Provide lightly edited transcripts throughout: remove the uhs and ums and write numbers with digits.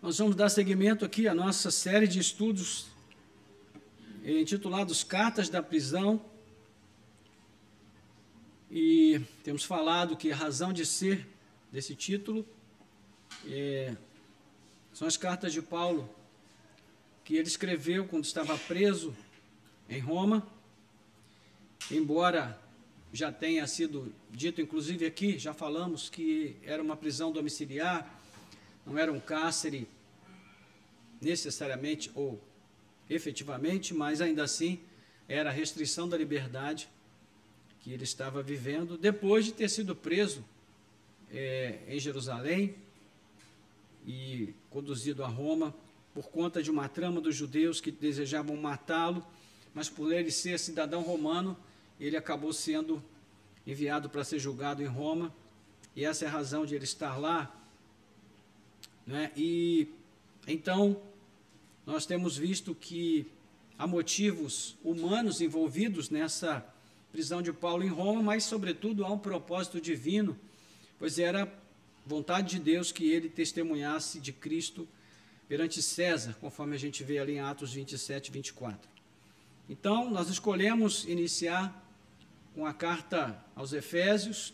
Nós vamos dar seguimento aqui à nossa série de estudos intitulados Cartas da Prisão. E temos falado que a razão de ser desse título são as cartas de Paulo, que ele escreveu quando estava preso em Roma, embora já tenha sido dito, inclusive aqui, já falamos que era uma prisão domiciliar, não era um cárcere necessariamente ou efetivamente, mas ainda assim era a restrição da liberdade que ele estava vivendo, depois de ter sido preso em Jerusalém e conduzido a Roma por conta de uma trama dos judeus que desejavam matá-lo, mas por ele ser cidadão romano, ele acabou sendo enviado para ser julgado em Roma, e essa é a razão de ele estar lá, né? E então nós temos visto que há motivos humanos envolvidos nessa prisão de Paulo em Roma, mas sobretudo há um propósito divino, pois era vontade de Deus que ele testemunhasse de Cristo perante César, conforme a gente vê ali em Atos 27, 24. Então, nós escolhemos iniciar com a carta aos Efésios,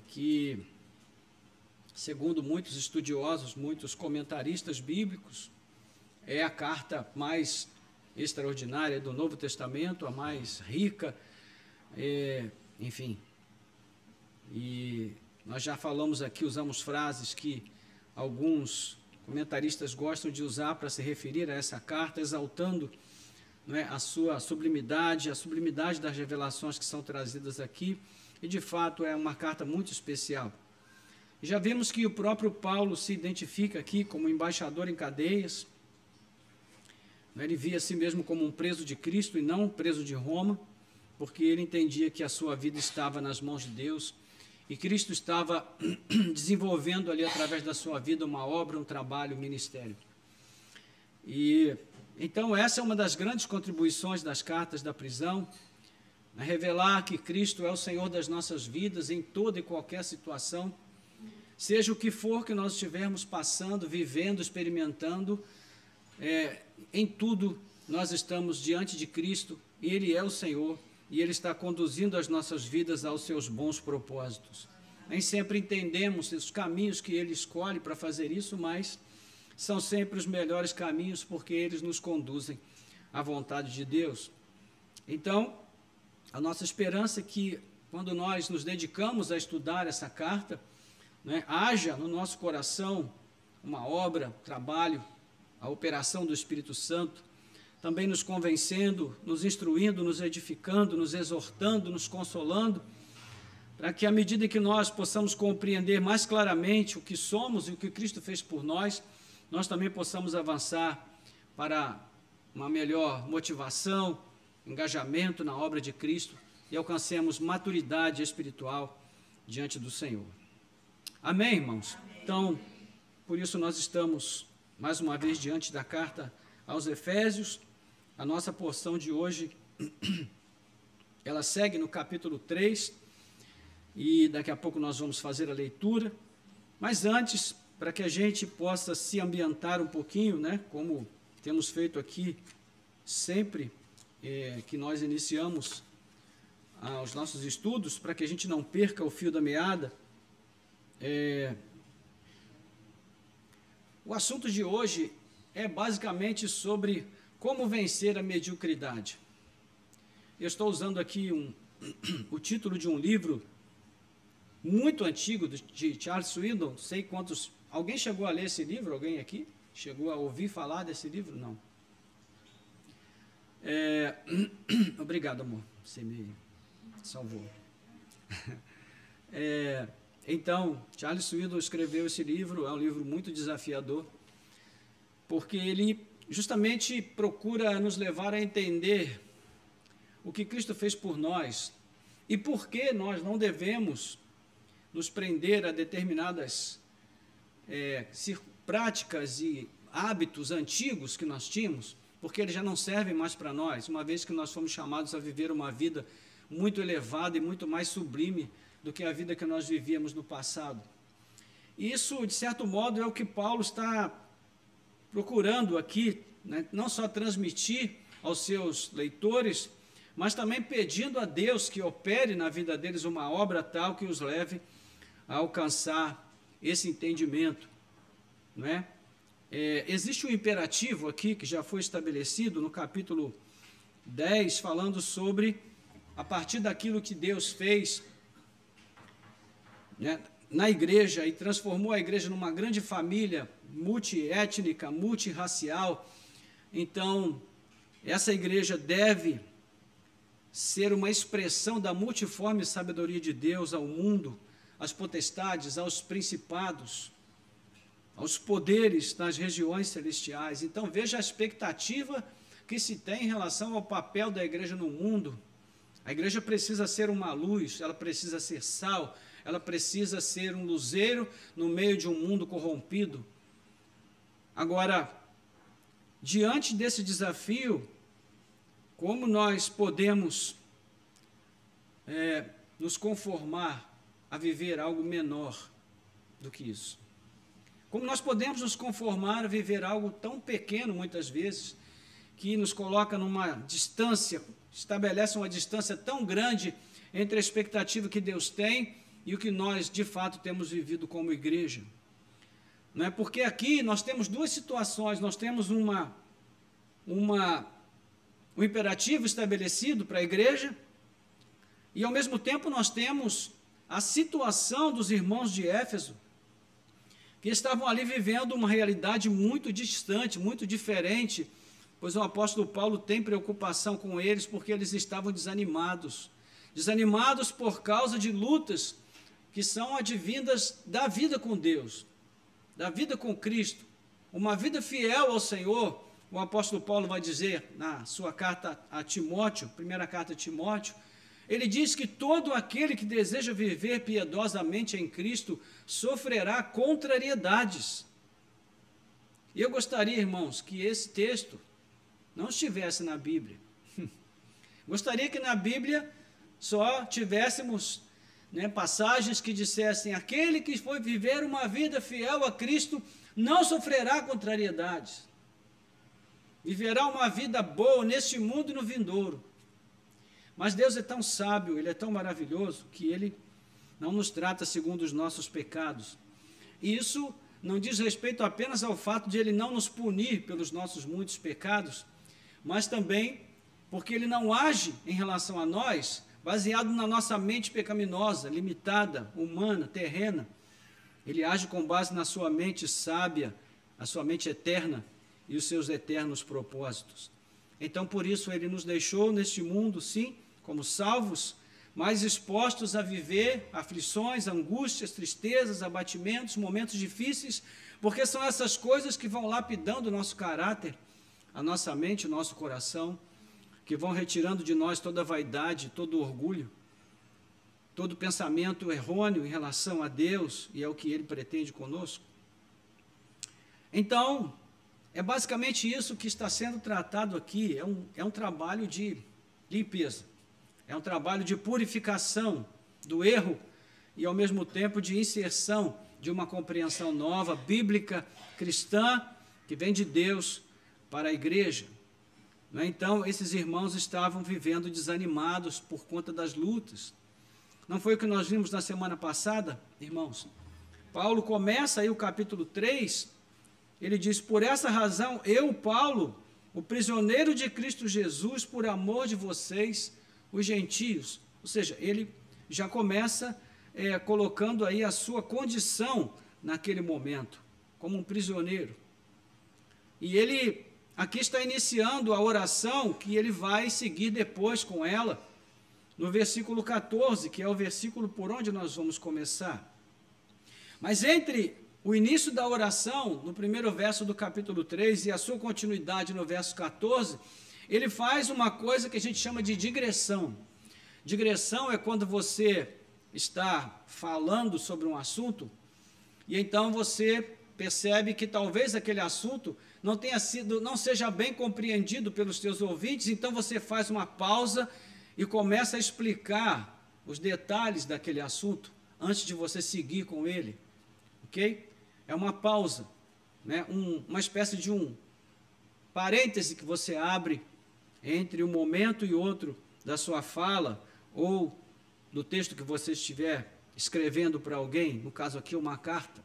que, segundo muitos estudiosos, muitos comentaristas bíblicos, é a carta mais extraordinária do Novo Testamento, a mais rica, enfim. E nós já falamos aqui, usamos frases que alguns comentaristas gostam de usar para se referir a essa carta, exaltando, não é, a sua sublimidade, a sublimidade das revelações que são trazidas aqui, e de fato é uma carta muito especial. E já vimos que o próprio Paulo se identifica aqui como embaixador em cadeias, ele via a si mesmo como um preso de Cristo e não um preso de Roma, porque ele entendia que a sua vida estava nas mãos de Deus, e Cristo estava desenvolvendo ali através da sua vida uma obra, um trabalho, um ministério. E então essa é uma das grandes contribuições das cartas da prisão, revelar que Cristo é o Senhor das nossas vidas em toda e qualquer situação, seja o que for que nós estivermos passando, vivendo, experimentando, em tudo nós estamos diante de Cristo, e Ele é o Senhor, e Ele está conduzindo as nossas vidas aos seus bons propósitos. Nem sempre entendemos os caminhos que Ele escolhe para fazer isso, mas são sempre os melhores caminhos, porque eles nos conduzem à vontade de Deus. Então, a nossa esperança é que, quando nós nos dedicamos a estudar essa carta, né, haja no nosso coração uma obra, trabalho, a operação do Espírito Santo, também nos convencendo, nos instruindo, nos edificando, nos exortando, nos consolando, para que, à medida que nós possamos compreender mais claramente o que somos e o que Cristo fez por nós, nós também possamos avançar para uma melhor motivação, engajamento na obra de Cristo e alcancemos maturidade espiritual diante do Senhor. Amém, irmãos? Então, por isso nós estamos mais uma vez diante da carta aos Efésios. A nossa porção de hoje, ela segue no capítulo 3, e daqui a pouco nós vamos fazer a leitura, mas antes, para que a gente possa se ambientar um pouquinho, né, como temos feito aqui sempre que nós iniciamos os nossos estudos, para que a gente não perca o fio da meada, o assunto de hoje é basicamente sobre como vencer a mediocridade. Eu estou usando aqui o título de um livro muito antigo, de Charles Swindoll, não sei quantos... Alguém chegou a ler esse livro? Alguém aqui? Chegou a ouvir falar desse livro? Não. Obrigado, amor, você me salvou. Então, Charles Swindoll escreveu esse livro, é um livro muito desafiador, porque ele justamente procura nos levar a entender o que Cristo fez por nós e por que nós não devemos nos prender a determinadas práticas e hábitos antigos que nós tínhamos, porque eles já não servem mais para nós, uma vez que nós fomos chamados a viver uma vida muito elevada e muito mais sublime do que a vida que nós vivíamos no passado. E isso, de certo modo, é o que Paulo está procurando aqui, né, não só transmitir aos seus leitores, mas também pedindo a Deus que opere na vida deles uma obra tal que os leve a alcançar esse entendimento, não é? Existe um imperativo aqui que já foi estabelecido no capítulo 10, falando sobre, a partir daquilo que Deus fez, né, na igreja, e transformou a igreja numa grande família multiétnica, multirracial. Então, essa igreja deve ser uma expressão da multiforme sabedoria de Deus ao mundo, às potestades, aos principados, aos poderes nas regiões celestiais. Então, veja a expectativa que se tem em relação ao papel da igreja no mundo. A igreja precisa ser uma luz, ela precisa ser sal, ela precisa ser um luzeiro no meio de um mundo corrompido. Agora, diante desse desafio, como nós podemos nos conformar a viver algo menor do que isso? Como nós podemos nos conformar a viver algo tão pequeno, muitas vezes, que nos coloca numa distância, estabelece uma distância tão grande entre a expectativa que Deus tem e o que nós, de fato, temos vivido como igreja? Não é? Porque aqui nós temos duas situações, nós temos um imperativo estabelecido para a igreja, e ao mesmo tempo nós temos a situação dos irmãos de Éfeso, que estavam ali vivendo uma realidade muito distante, muito diferente, pois o apóstolo Paulo tem preocupação com eles, porque eles estavam desanimados por causa de lutas que são advindas da vida com Deus, da vida com Cristo, uma vida fiel ao Senhor. O apóstolo Paulo vai dizer na sua carta a Timóteo, primeira carta a Timóteo, ele diz que todo aquele que deseja viver piedosamente em Cristo sofrerá contrariedades. E eu gostaria, irmãos, que esse texto não estivesse na Bíblia. Gostaria que na Bíblia só tivéssemos, né, passagens que dissessem: aquele que foi viver uma vida fiel a Cristo não sofrerá contrariedades. Viverá uma vida boa neste mundo e no vindouro. Mas Deus é tão sábio, Ele é tão maravilhoso, que Ele não nos trata segundo os nossos pecados. E isso não diz respeito apenas ao fato de Ele não nos punir pelos nossos muitos pecados, mas também porque Ele não age em relação a nós baseado na nossa mente pecaminosa, limitada, humana, terrena. Ele age com base na sua mente sábia, a sua mente eterna e os seus eternos propósitos. Então, por isso, Ele nos deixou neste mundo, sim, como salvos, mas expostos a viver aflições, angústias, tristezas, abatimentos, momentos difíceis, porque são essas coisas que vão lapidando o nosso caráter, a nossa mente, o nosso coração, que vão retirando de nós toda a vaidade, todo o orgulho, todo pensamento errôneo em relação a Deus e ao que Ele pretende conosco. Então, é basicamente isso que está sendo tratado aqui, é um trabalho de limpeza, é um trabalho de purificação do erro e, ao mesmo tempo, de inserção de uma compreensão nova, bíblica, cristã, que vem de Deus para a igreja. Então, esses irmãos estavam vivendo desanimados por conta das lutas. Não foi o que nós vimos na semana passada, irmãos? Paulo começa aí o capítulo 3, ele diz: por essa razão, eu, Paulo, o prisioneiro de Cristo Jesus, por amor de vocês, os gentios. Ou seja, ele já começa colocando aí a sua condição naquele momento, como um prisioneiro. E ele aqui está iniciando a oração que ele vai seguir depois com ela, no versículo 14, que é o versículo por onde nós vamos começar. Mas entre o início da oração, no primeiro verso do capítulo 3, e a sua continuidade no verso 14, ele faz uma coisa que a gente chama de digressão. Digressão é quando você está falando sobre um assunto, e então você percebe que talvez aquele assunto não seja bem compreendido pelos teus ouvintes, então você faz uma pausa e começa a explicar os detalhes daquele assunto, antes de você seguir com ele. Ok? É uma pausa. né, uma espécie de um parêntese que você abre entre um momento e outro da sua fala, ou do texto que você estiver escrevendo para alguém, no caso aqui uma carta.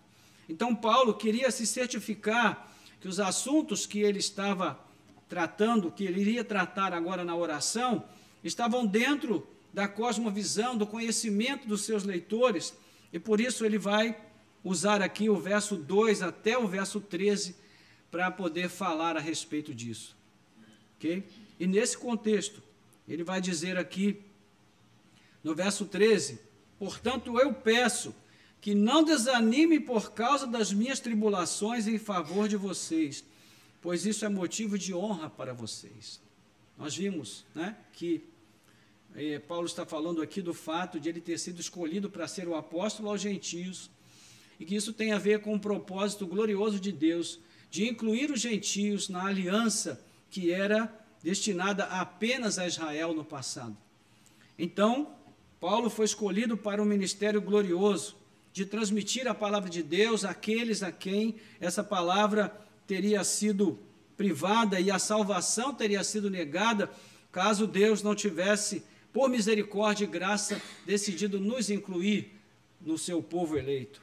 Então Paulo queria se certificar que os assuntos que ele estava tratando, que ele iria tratar agora na oração, estavam dentro da cosmovisão, do conhecimento dos seus leitores, e por isso ele vai usar aqui o verso 2 até o verso 13 para poder falar a respeito disso. Ok? E nesse contexto, ele vai dizer aqui, no verso 13, portanto eu peço que não desanime por causa das minhas tribulações em favor de vocês, pois isso é motivo de honra para vocês. Nós vimos, né, que Paulo está falando aqui do fato de ele ter sido escolhido para ser o apóstolo aos gentios, e que isso tem a ver com o propósito glorioso de Deus, de incluir os gentios na aliança que era destinada apenas a Israel no passado. Então, Paulo foi escolhido para um ministério glorioso, de transmitir a palavra de Deus àqueles a quem essa palavra teria sido privada e a salvação teria sido negada, caso Deus não tivesse, por misericórdia e graça, decidido nos incluir no seu povo eleito.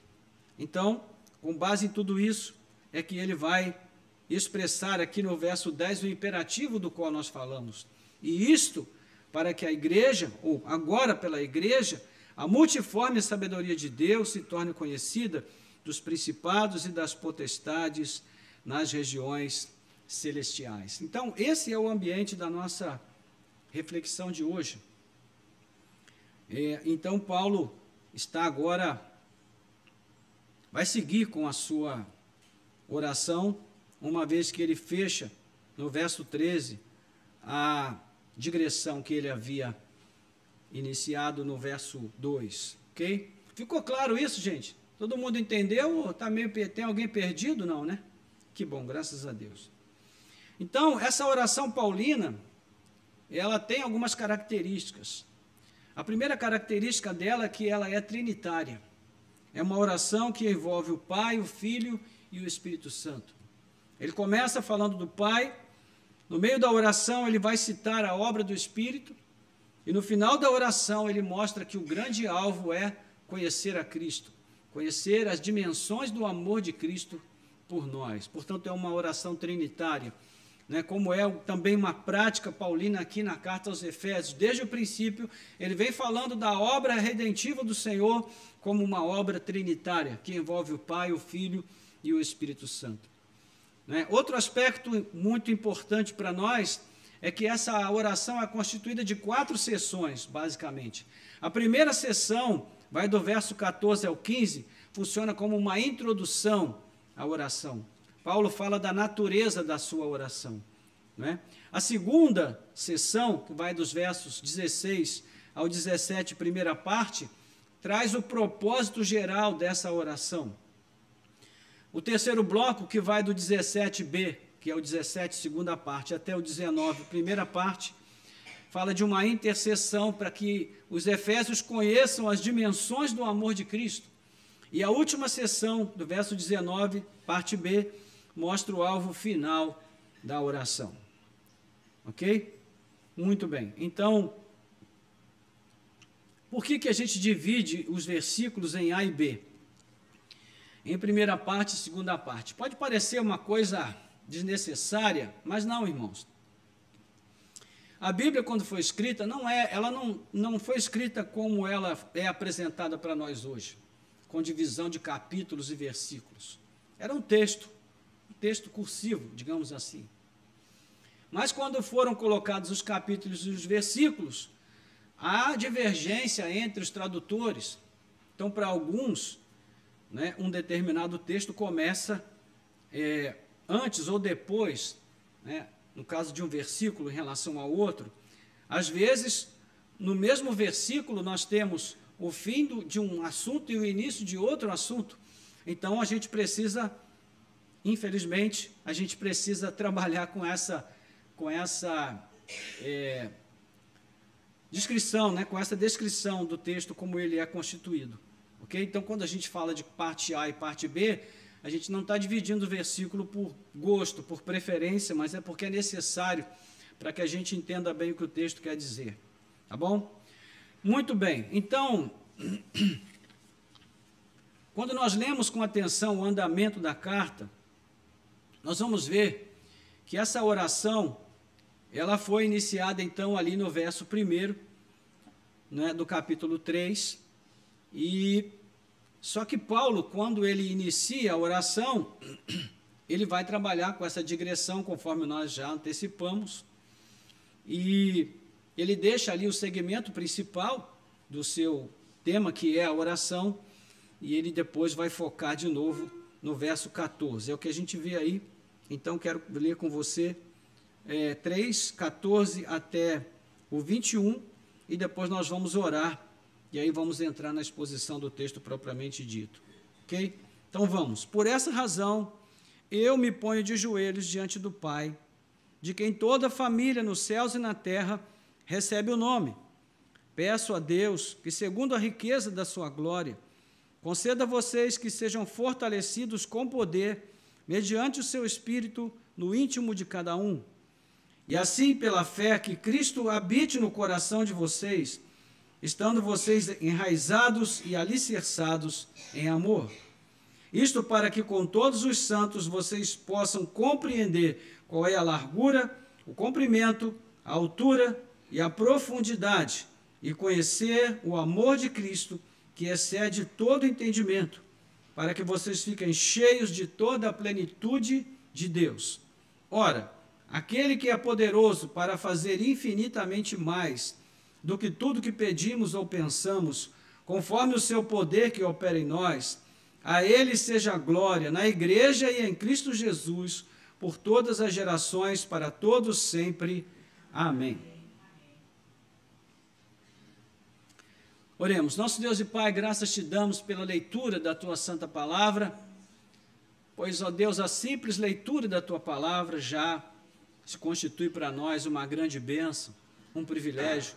Então, com base em tudo isso, é que ele vai expressar aqui no verso 10 o imperativo do qual nós falamos. E isto para que a igreja, ou agora pela igreja, a multiforme sabedoria de Deus se torne conhecida dos principados e das potestades nas regiões celestiais. Então, esse é o ambiente da nossa reflexão de hoje. Então, Paulo está agora, vai seguir com a sua oração, uma vez que ele fecha, no verso 13, a digressão que ele havia iniciado no verso 2, ok? Ficou claro isso, gente? Todo mundo entendeu? Tá meio, tem alguém perdido? Não, né? Que bom, graças a Deus. Então, essa oração paulina, ela tem algumas características. A primeira característica dela é que ela é trinitária. É uma oração que envolve o Pai, o Filho e o Espírito Santo. Ele começa falando do Pai, no meio da oração ele vai citar a obra do Espírito, e no final da oração ele mostra que o grande alvo é conhecer a Cristo, conhecer as dimensões do amor de Cristo por nós. Portanto, é uma oração trinitária, né, como é também uma prática paulina aqui na carta aos Efésios. Desde o princípio, ele vem falando da obra redentiva do Senhor como uma obra trinitária, que envolve o Pai, o Filho e o Espírito Santo. Né? Outro aspecto muito importante para nós é que essa oração é constituída de 4 sessões, basicamente. A primeira sessão, vai do verso 14 ao 15, funciona como uma introdução à oração. Paulo fala da natureza da sua oração. Né? A segunda sessão, que vai dos versos 16 ao 17, primeira parte, traz o propósito geral dessa oração. O terceiro bloco, que vai do 17b, que é o 17, segunda parte, até o 19, primeira parte, fala de uma intercessão para que os efésios conheçam as dimensões do amor de Cristo. E a última sessão, do verso 19, parte B, mostra o alvo final da oração. Ok? Muito bem. Então, por que a gente divide os versículos em A e B? Em primeira parte e segunda parte. Pode parecer uma coisa desnecessária, mas não, irmãos. A Bíblia, quando foi escrita, ela não foi escrita como ela é apresentada para nós hoje, com divisão de capítulos e versículos. Era um texto cursivo, digamos assim. Mas quando foram colocados os capítulos e os versículos, há divergência entre os tradutores. Então, para alguns, né, um determinado texto começa antes ou depois, né, no caso de um versículo em relação ao outro. Às vezes, no mesmo versículo, nós temos o fim de um assunto e o início de outro assunto. Então, a gente precisa, infelizmente, trabalhar com essa descrição, né, com essa descrição do texto como ele é constituído. Okay? Então, quando a gente fala de parte A e parte B, a gente não está dividindo o versículo por gosto, por preferência, mas é porque é necessário para que a gente entenda bem o que o texto quer dizer. Tá bom? Muito bem. Então, quando nós lemos com atenção o andamento da carta, nós vamos ver que essa oração, ela foi iniciada então ali no verso 1, né, do capítulo 3, e só que Paulo, quando ele inicia a oração, ele vai trabalhar com essa digressão, conforme nós já antecipamos, e ele deixa ali o segmento principal do seu tema, que é a oração, e ele depois vai focar de novo no verso 14. É o que a gente vê aí. Então, quero ler com você 3, 14 até o 21, e depois nós vamos orar, e aí vamos entrar na exposição do texto propriamente dito. Ok? Então vamos. Por essa razão, eu me ponho de joelhos diante do Pai, de quem toda a família nos céus e na terra recebe o nome. Peço a Deus que, segundo a riqueza da sua glória, conceda a vocês que sejam fortalecidos com poder, mediante o seu Espírito, no íntimo de cada um. E assim, pela fé, que Cristo habite no coração de vocês, estando vocês enraizados e alicerçados em amor. Isto para que com todos os santos vocês possam compreender qual é a largura, o comprimento, a altura e a profundidade, e conhecer o amor de Cristo, que excede todo entendimento, para que vocês fiquem cheios de toda a plenitude de Deus. Ora, aquele que é poderoso para fazer infinitamente mais do que tudo que pedimos ou pensamos, conforme o seu poder que opera em nós, a ele seja a glória na igreja e em Cristo Jesus, por todas as gerações, para todos sempre. Amém. Oremos. Nosso Deus e Pai, graças te damos pela leitura da tua santa palavra, pois, ó Deus, a simples leitura da tua palavra já se constitui para nós uma grande bênção, um privilégio.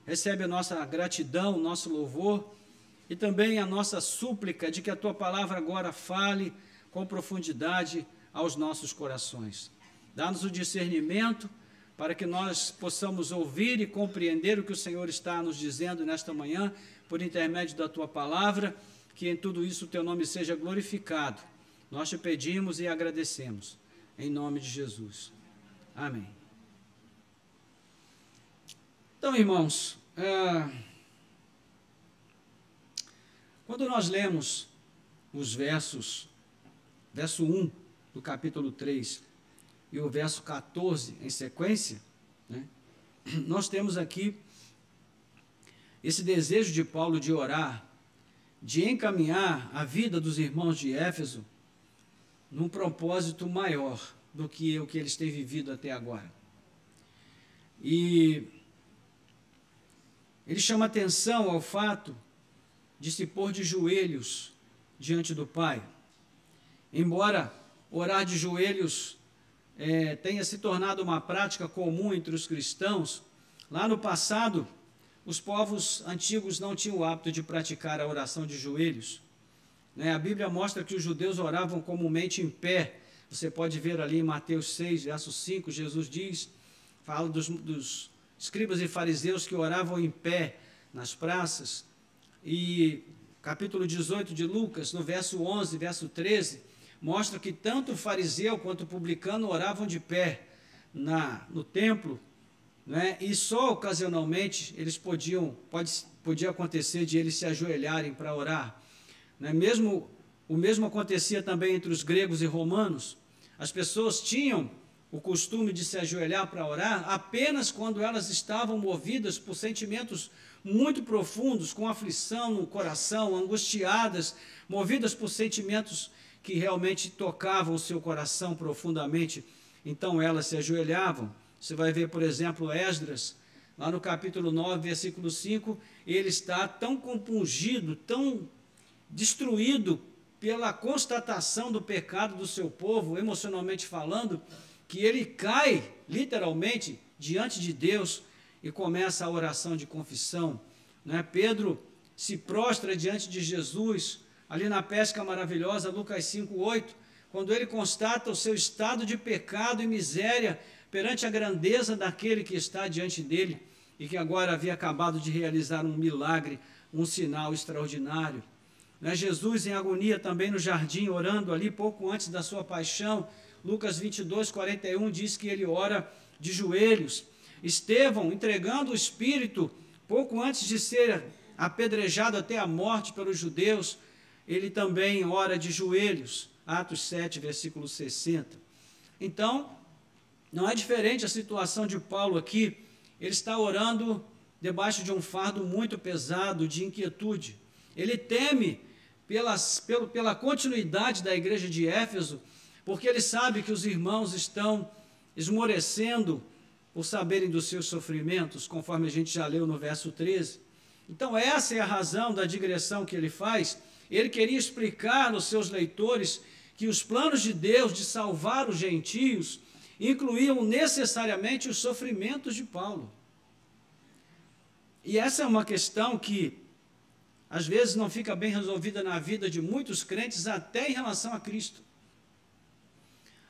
Recebe a nossa gratidão, o nosso louvor e também a nossa súplica de que a tua palavra agora fale com profundidade aos nossos corações. Dá-nos o discernimento para que nós possamos ouvir e compreender o que o Senhor está nos dizendo nesta manhã, por intermédio da tua palavra, que em tudo isso o teu nome seja glorificado. Nós te pedimos e agradecemos, em nome de Jesus. Amém. Então, irmãos, quando nós lemos os verso 1 do capítulo 3 e o verso 14 em sequência, né, nós temos aqui esse desejo de Paulo de orar, de encaminhar a vida dos irmãos de Éfeso num propósito maior do que o que eles têm vivido até agora. E ele chama atenção ao fato de se pôr de joelhos diante do Pai. Embora orar de joelhos tenha se tornado uma prática comum entre os cristãos, lá no passado, os povos antigos não tinham o hábito de praticar a oração de joelhos. A Bíblia mostra que os judeus oravam comumente em pé. Você pode ver ali em Mateus 6, verso 5, Jesus fala dos escribas e fariseus que oravam em pé nas praças. E capítulo 18 de Lucas, no verso 11, verso 13, mostra que tanto o fariseu quanto o publicano oravam de pé no templo, né? E só ocasionalmente eles podia acontecer de eles se ajoelharem para orar. Né? O mesmo acontecia também entre os gregos e romanos. As pessoas tinham o costume de se ajoelhar para orar apenas quando elas estavam movidas por sentimentos muito profundos, com aflição no coração, angustiadas, movidas por sentimentos que realmente tocavam o seu coração profundamente. Então elas se ajoelhavam. Você vai ver, por exemplo, Esdras, lá no capítulo 9, versículo 5, ele está tão compungido, tão destruído pela constatação do pecado do seu povo, emocionalmente falando, que ele cai, literalmente, diante de Deus e começa a oração de confissão. Pedro se prostra diante de Jesus ali na pesca maravilhosa, Lucas 5:8, quando ele constata o seu estado de pecado e miséria perante a grandeza daquele que está diante dele e que agora havia acabado de realizar um milagre, um sinal extraordinário. Jesus em agonia também no jardim, orando ali pouco antes da sua paixão, Lucas 22:41 diz que ele ora de joelhos. Estevão, entregando o Espírito, pouco antes de ser apedrejado até a morte pelos judeus, ele também ora de joelhos. Atos 7, versículo 60. Então, não é diferente a situação de Paulo aqui. Ele está orando debaixo de um fardo muito pesado de inquietude. Ele teme pela continuidade da igreja de Éfeso, porque ele sabe que os irmãos estão esmorecendo por saberem dos seus sofrimentos, conforme a gente já leu no verso 13. Então, essa é a razão da digressão que ele faz. Ele queria explicar aos seus leitores que os planos de Deus de salvar os gentios incluíam necessariamente os sofrimentos de Paulo. E essa é uma questão que, às vezes, não fica bem resolvida na vida de muitos crentes, até em relação a Cristo.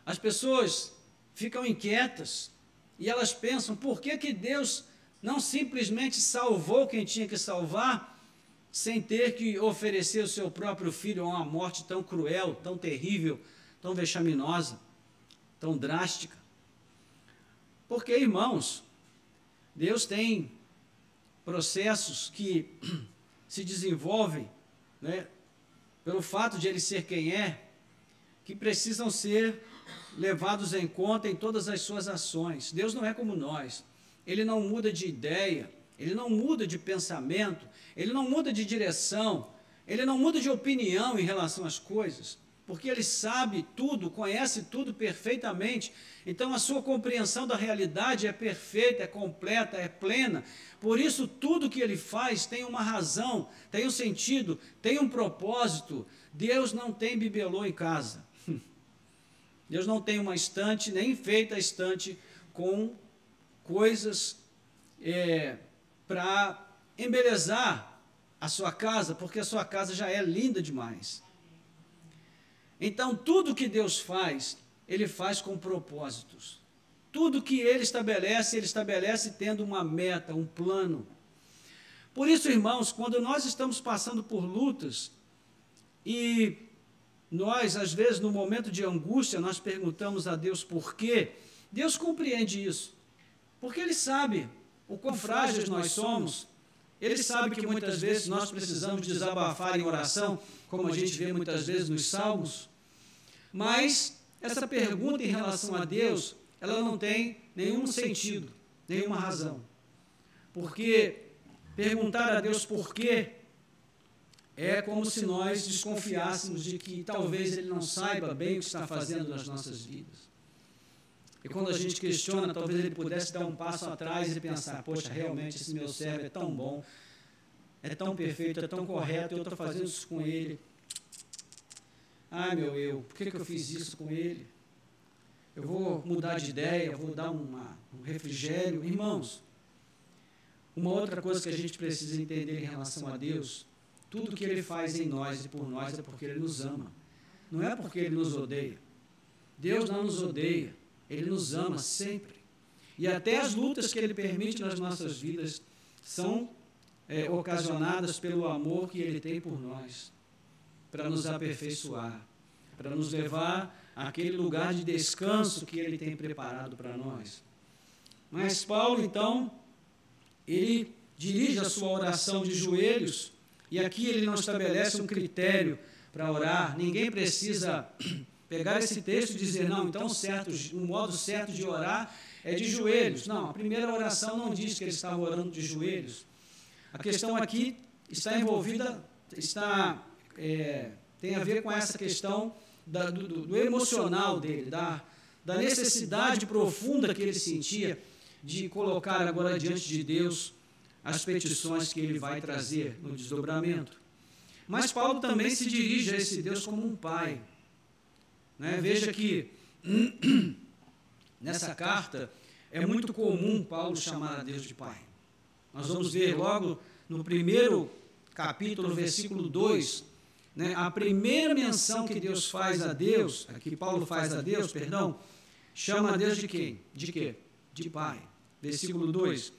As pessoas ficam inquietas e elas pensam, por que Deus não simplesmente salvou quem tinha que salvar, sem ter que oferecer o seu próprio filho a uma morte tão cruel, tão terrível, tão vexaminosa, tão drástica? Porque, irmãos, Deus tem processos que se desenvolvem, né, pelo fato de Ele ser quem é, que precisam ser levados em conta em todas as suas ações. Deus não é como nós. Ele não muda de ideia, Ele não muda de pensamento, Ele não muda de direção, Ele não muda de opinião em relação às coisas, porque Ele sabe tudo, conhece tudo perfeitamente. Então a sua compreensão da realidade é perfeita, é completa, é plena. Por isso tudo que Ele faz tem uma razão, tem um sentido, tem um propósito. Deus não tem bibelô em casa. Deus não tem uma estante, nem feita a estante com coisas para embelezar a sua casa, porque a sua casa já é linda demais. Então, tudo que Deus faz, Ele faz com propósitos. Tudo que Ele estabelece tendo uma meta, um plano. Por isso, irmãos, quando nós estamos passando por lutas e nós, às vezes, no momento de angústia, nós perguntamos a Deus por quê, Deus compreende isso. Porque Ele sabe o quão frágeis nós somos. Ele sabe que muitas vezes nós precisamos desabafar em oração, como a gente vê muitas vezes nos Salmos. Mas essa pergunta em relação a Deus, ela não tem nenhum sentido, nenhuma razão. Porque perguntar a Deus por quê é como se nós desconfiássemos de que talvez Ele não saiba bem o que está fazendo nas nossas vidas. E quando a gente questiona, talvez Ele pudesse dar um passo atrás e pensar, poxa, realmente esse meu servo é tão bom, é tão perfeito, é tão correto, eu estou fazendo isso com ele. Ai, meu eu, por que eu fiz isso com ele? Eu vou mudar de ideia, vou dar um refrigério. Irmãos, uma outra coisa que a gente precisa entender em relação a Deus, tudo que Ele faz em nós e por nós é porque Ele nos ama. Não é porque Ele nos odeia. Deus não nos odeia. Ele nos ama sempre. E até as lutas que Ele permite nas nossas vidas são ocasionadas pelo amor que Ele tem por nós, para nos aperfeiçoar, para nos levar àquele lugar de descanso que Ele tem preparado para nós. Mas Paulo, então, ele dirige a sua oração de joelhos, e aqui ele não estabelece um critério para orar. Ninguém precisa pegar esse texto e dizer, não, então o modo certo de orar é de joelhos. Não, a primeira oração não diz que ele estava orando de joelhos. A questão aqui está envolvida, tem a ver com essa questão do emocional dele, da necessidade profunda que ele sentia de colocar agora diante de Deus as petições que ele vai trazer no desdobramento. Mas Paulo também se dirige a esse Deus como um pai. Veja que nessa carta é muito comum Paulo chamar a Deus de pai. Nós vamos ver logo no primeiro capítulo, versículo 2, né, a primeira menção que Deus faz a Deus, que Paulo faz a Deus, perdão, chama a Deus de quem? De quê? De Pai. Versículo 2.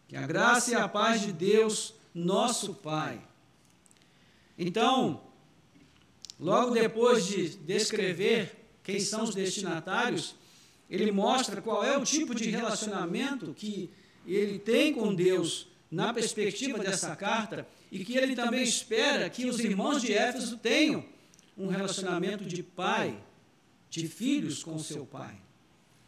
Que a graça e a paz de Deus, nosso Pai. Então, logo depois de descrever quem são os destinatários, ele mostra qual é o tipo de relacionamento que ele tem com Deus na perspectiva dessa carta e que ele também espera que os irmãos de Éfeso tenham um relacionamento de pai, de filhos com seu pai.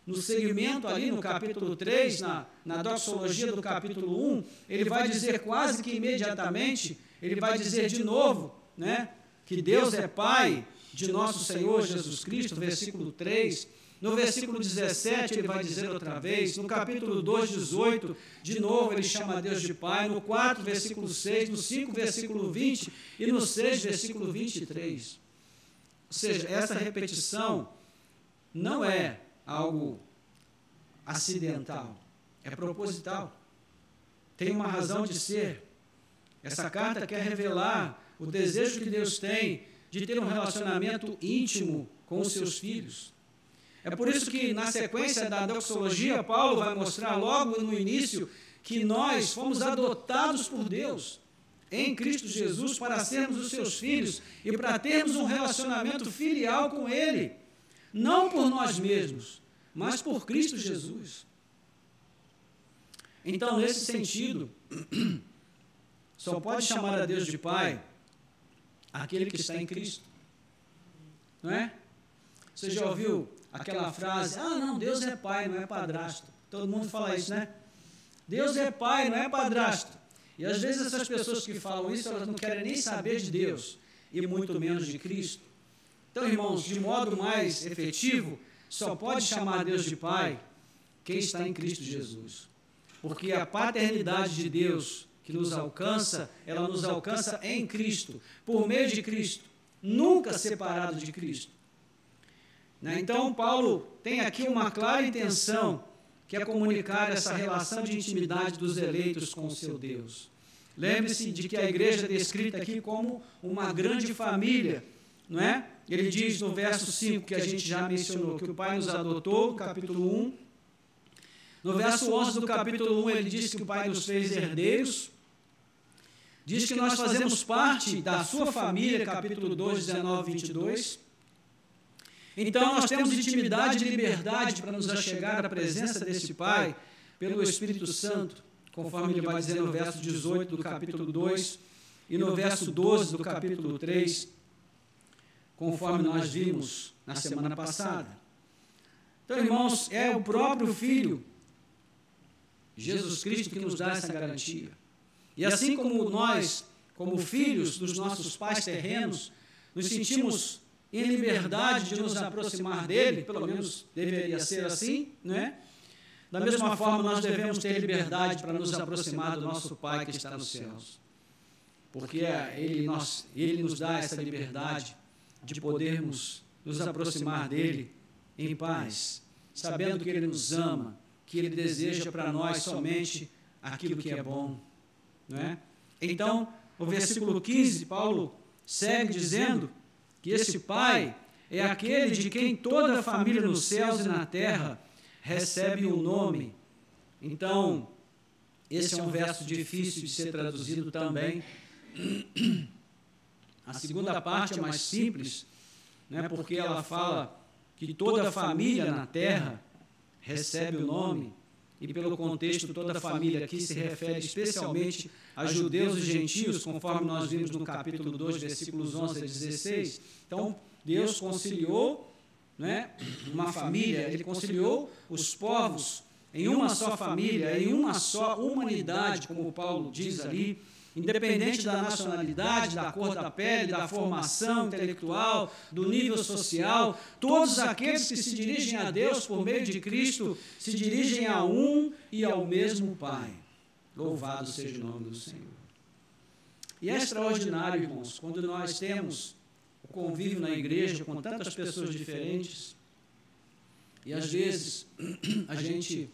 No segmento ali no capítulo 3, na doxologia do capítulo 1, ele vai dizer quase que imediatamente, ele vai dizer de novo, né, que Deus é Pai de nosso Senhor Jesus Cristo, versículo 3. No versículo 17, ele vai dizer outra vez. No capítulo 2, 18, de novo ele chama a Deus de Pai. No 4, versículo 6, no 5, versículo 20 e no 6, versículo 23. Ou seja, essa repetição não é algo acidental, é proposital. Tem uma razão de ser. Essa carta quer revelar o desejo que Deus tem de ter um relacionamento íntimo com os seus filhos. É por isso que, na sequência da doxologia, Paulo vai mostrar logo no início que nós fomos adotados por Deus em Cristo Jesus para sermos os seus filhos e para termos um relacionamento filial com Ele, não por nós mesmos, mas por Cristo Jesus. Então, nesse sentido, só pode chamar a Deus de Pai aquele que está em Cristo, não é? Você já ouviu aquela frase, não, Deus é pai, não é padrasto. Todo mundo fala isso, né? Deus é pai, não é padrasto. E às vezes essas pessoas que falam isso, elas não querem nem saber de Deus, e muito menos de Cristo. Então, irmãos, de modo mais efetivo, só pode chamar Deus de pai quem está em Cristo Jesus. Porque a paternidade de Deus que nos alcança, ela nos alcança em Cristo, por meio de Cristo, nunca separado de Cristo. Então, Paulo tem aqui uma clara intenção, que é comunicar essa relação de intimidade dos eleitos com o seu Deus. Lembre-se de que a igreja é descrita aqui como uma grande família, não é? Ele diz no verso 5, que a gente já mencionou, que o Pai nos adotou, no capítulo 1. No verso 11 do capítulo 1, ele diz que o Pai nos fez herdeiros. Diz que nós fazemos parte da sua família, capítulo 2, 19 e 22. Então, nós temos intimidade e liberdade para nos achegar à presença desse Pai pelo Espírito Santo, conforme ele vai dizer no verso 18 do capítulo 2 e no verso 12 do capítulo 3, conforme nós vimos na semana passada. Então, irmãos, é o próprio Filho, Jesus Cristo, que nos dá essa garantia. E assim como nós, como filhos dos nossos pais terrenos, nos sentimos em liberdade de nos aproximar dele, pelo menos deveria ser assim, não é? Da mesma forma, nós devemos ter liberdade para nos aproximar do nosso Pai que está nos céus. Porque Ele nos dá essa liberdade de podermos nos aproximar dele em paz, sabendo que Ele nos ama, que Ele deseja para nós somente aquilo que é bom, não é? Então, o versículo 15, Paulo segue dizendo que esse Pai é aquele de quem toda a família nos céus e na terra recebe o nome. Então, esse é um verso difícil de ser traduzido também. A segunda parte é mais simples, né, porque ela fala que toda a família na terra recebe o nome, e pelo contexto toda a família aqui se refere especialmente a judeus e gentios, conforme nós vimos no capítulo 2, versículos 11 a 16. Então, Deus conciliou, né, uma família, Ele conciliou os povos em uma só família, em uma só humanidade, como Paulo diz ali, independente da nacionalidade, da cor da pele, da formação intelectual, do nível social, todos aqueles que se dirigem a Deus por meio de Cristo se dirigem a um e ao mesmo Pai. Louvado seja o nome do Senhor. E é extraordinário, irmãos, quando nós temos o convívio na igreja com tantas pessoas diferentes, e às vezes a gente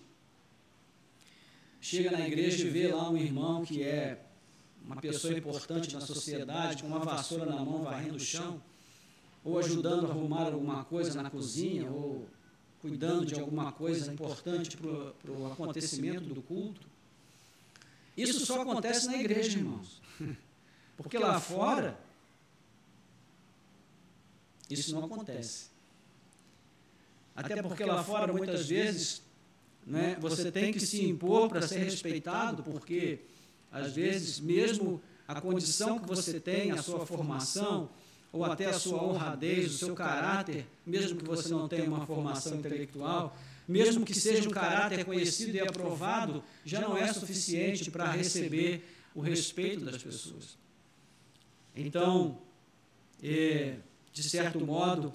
chega na igreja e vê lá um irmão que é uma pessoa importante na sociedade, com uma vassoura na mão varrendo o chão, ou ajudando a arrumar alguma coisa na cozinha, ou cuidando de alguma coisa importante para o acontecimento do culto. Isso só acontece na igreja, irmãos. Porque lá fora, isso não acontece. Até porque lá fora, muitas vezes, né, você tem que se impor para ser respeitado, porque, às vezes, mesmo a condição que você tem, a sua formação, ou até a sua honradez, o seu caráter, mesmo que você não tenha uma formação intelectual, mesmo que seja um caráter conhecido e aprovado, já não é suficiente para receber o respeito das pessoas. Então, de certo modo,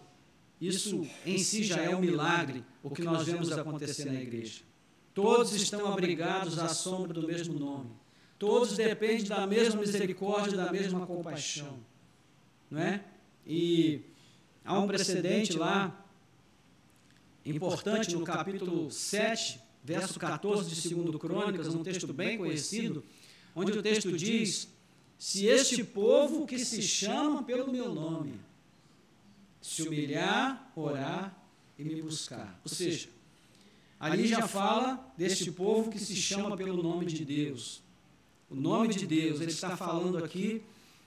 isso em si já é um milagre, o que nós vemos acontecer na igreja. Todos estão abrigados à sombra do mesmo nome. Todos dependem da mesma misericórdia, da mesma compaixão. Não é? E há um precedente lá, importante, no capítulo 7, verso 14 de 2 Crônicas, um texto bem conhecido, onde o texto diz: se este povo que se chama pelo meu nome se humilhar, orar e me buscar. Ou seja, ali já fala deste povo que se chama pelo nome de Deus. O nome de Deus, ele está falando aqui